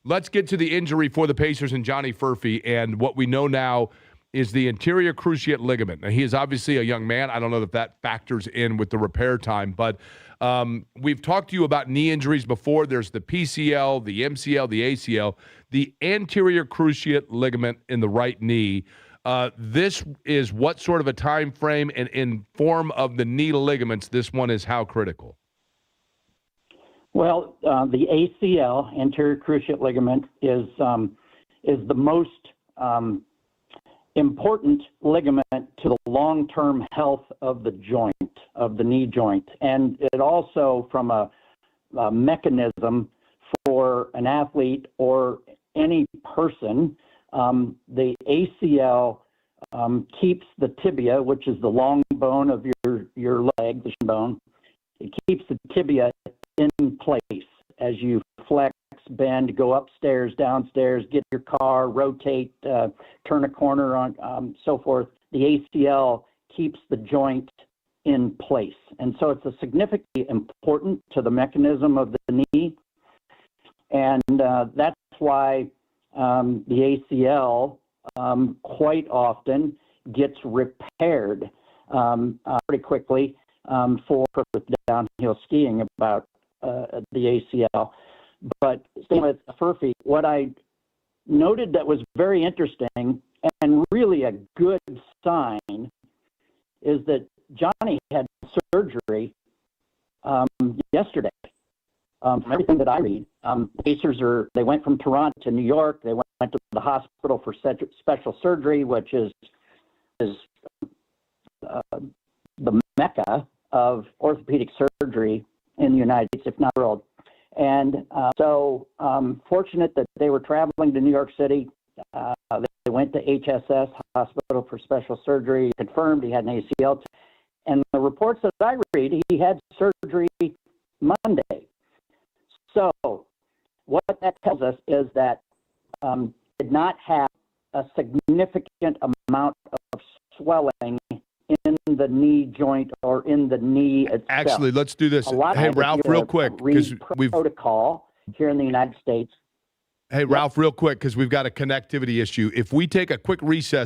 let's get to the injury for the Pacers and Johnny Furphy. And what we know now is the anterior cruciate ligament. Now, he is obviously a young man. I don't know if that factors in with the repair time, but we've talked to you about knee injuries before. There's the PCL, the MCL, the ACL, the anterior cruciate ligament in the right knee. This is what sort of a time frame, and in form of the knee ligaments, this one is how critical? Well, the ACL, anterior cruciate ligament, is the most important ligament to the long-term health of the joint, of the knee joint. And it also, from a mechanism for an athlete or any person, the ACL keeps the tibia, which is the long bone of your leg, the shin bone. It keeps the tibia in place as you flex bend, go upstairs, downstairs, get your car, rotate, turn a corner, on so forth. The ACL keeps the joint in place. And so it's a significantly important to the mechanism of the knee. And that's why the ACL quite often gets repaired pretty quickly for downhill skiing about the ACL. But staying with Furphy, what I noted that was very interesting and really a good sign is that Johnny had surgery yesterday. From everything that I read, Pacers they went from Toronto to New York. They went to the hospital for special surgery, which is the mecca of orthopedic surgery in the United States, if not the world. And so fortunate that they were traveling to New York City. They went to HSS, Hospital for Special Surgery, confirmed he had an ACL. And the reports that I read, he had surgery Monday. So what that tells us is that did not have a significant amount of swelling in the knee joint or in the knee itself. Actually, let's do this. Hey, Ralph, real quick, because we've protocol here in the United States. Hey, Ralph, real quick, because we've got a connectivity issue. If we take a quick recess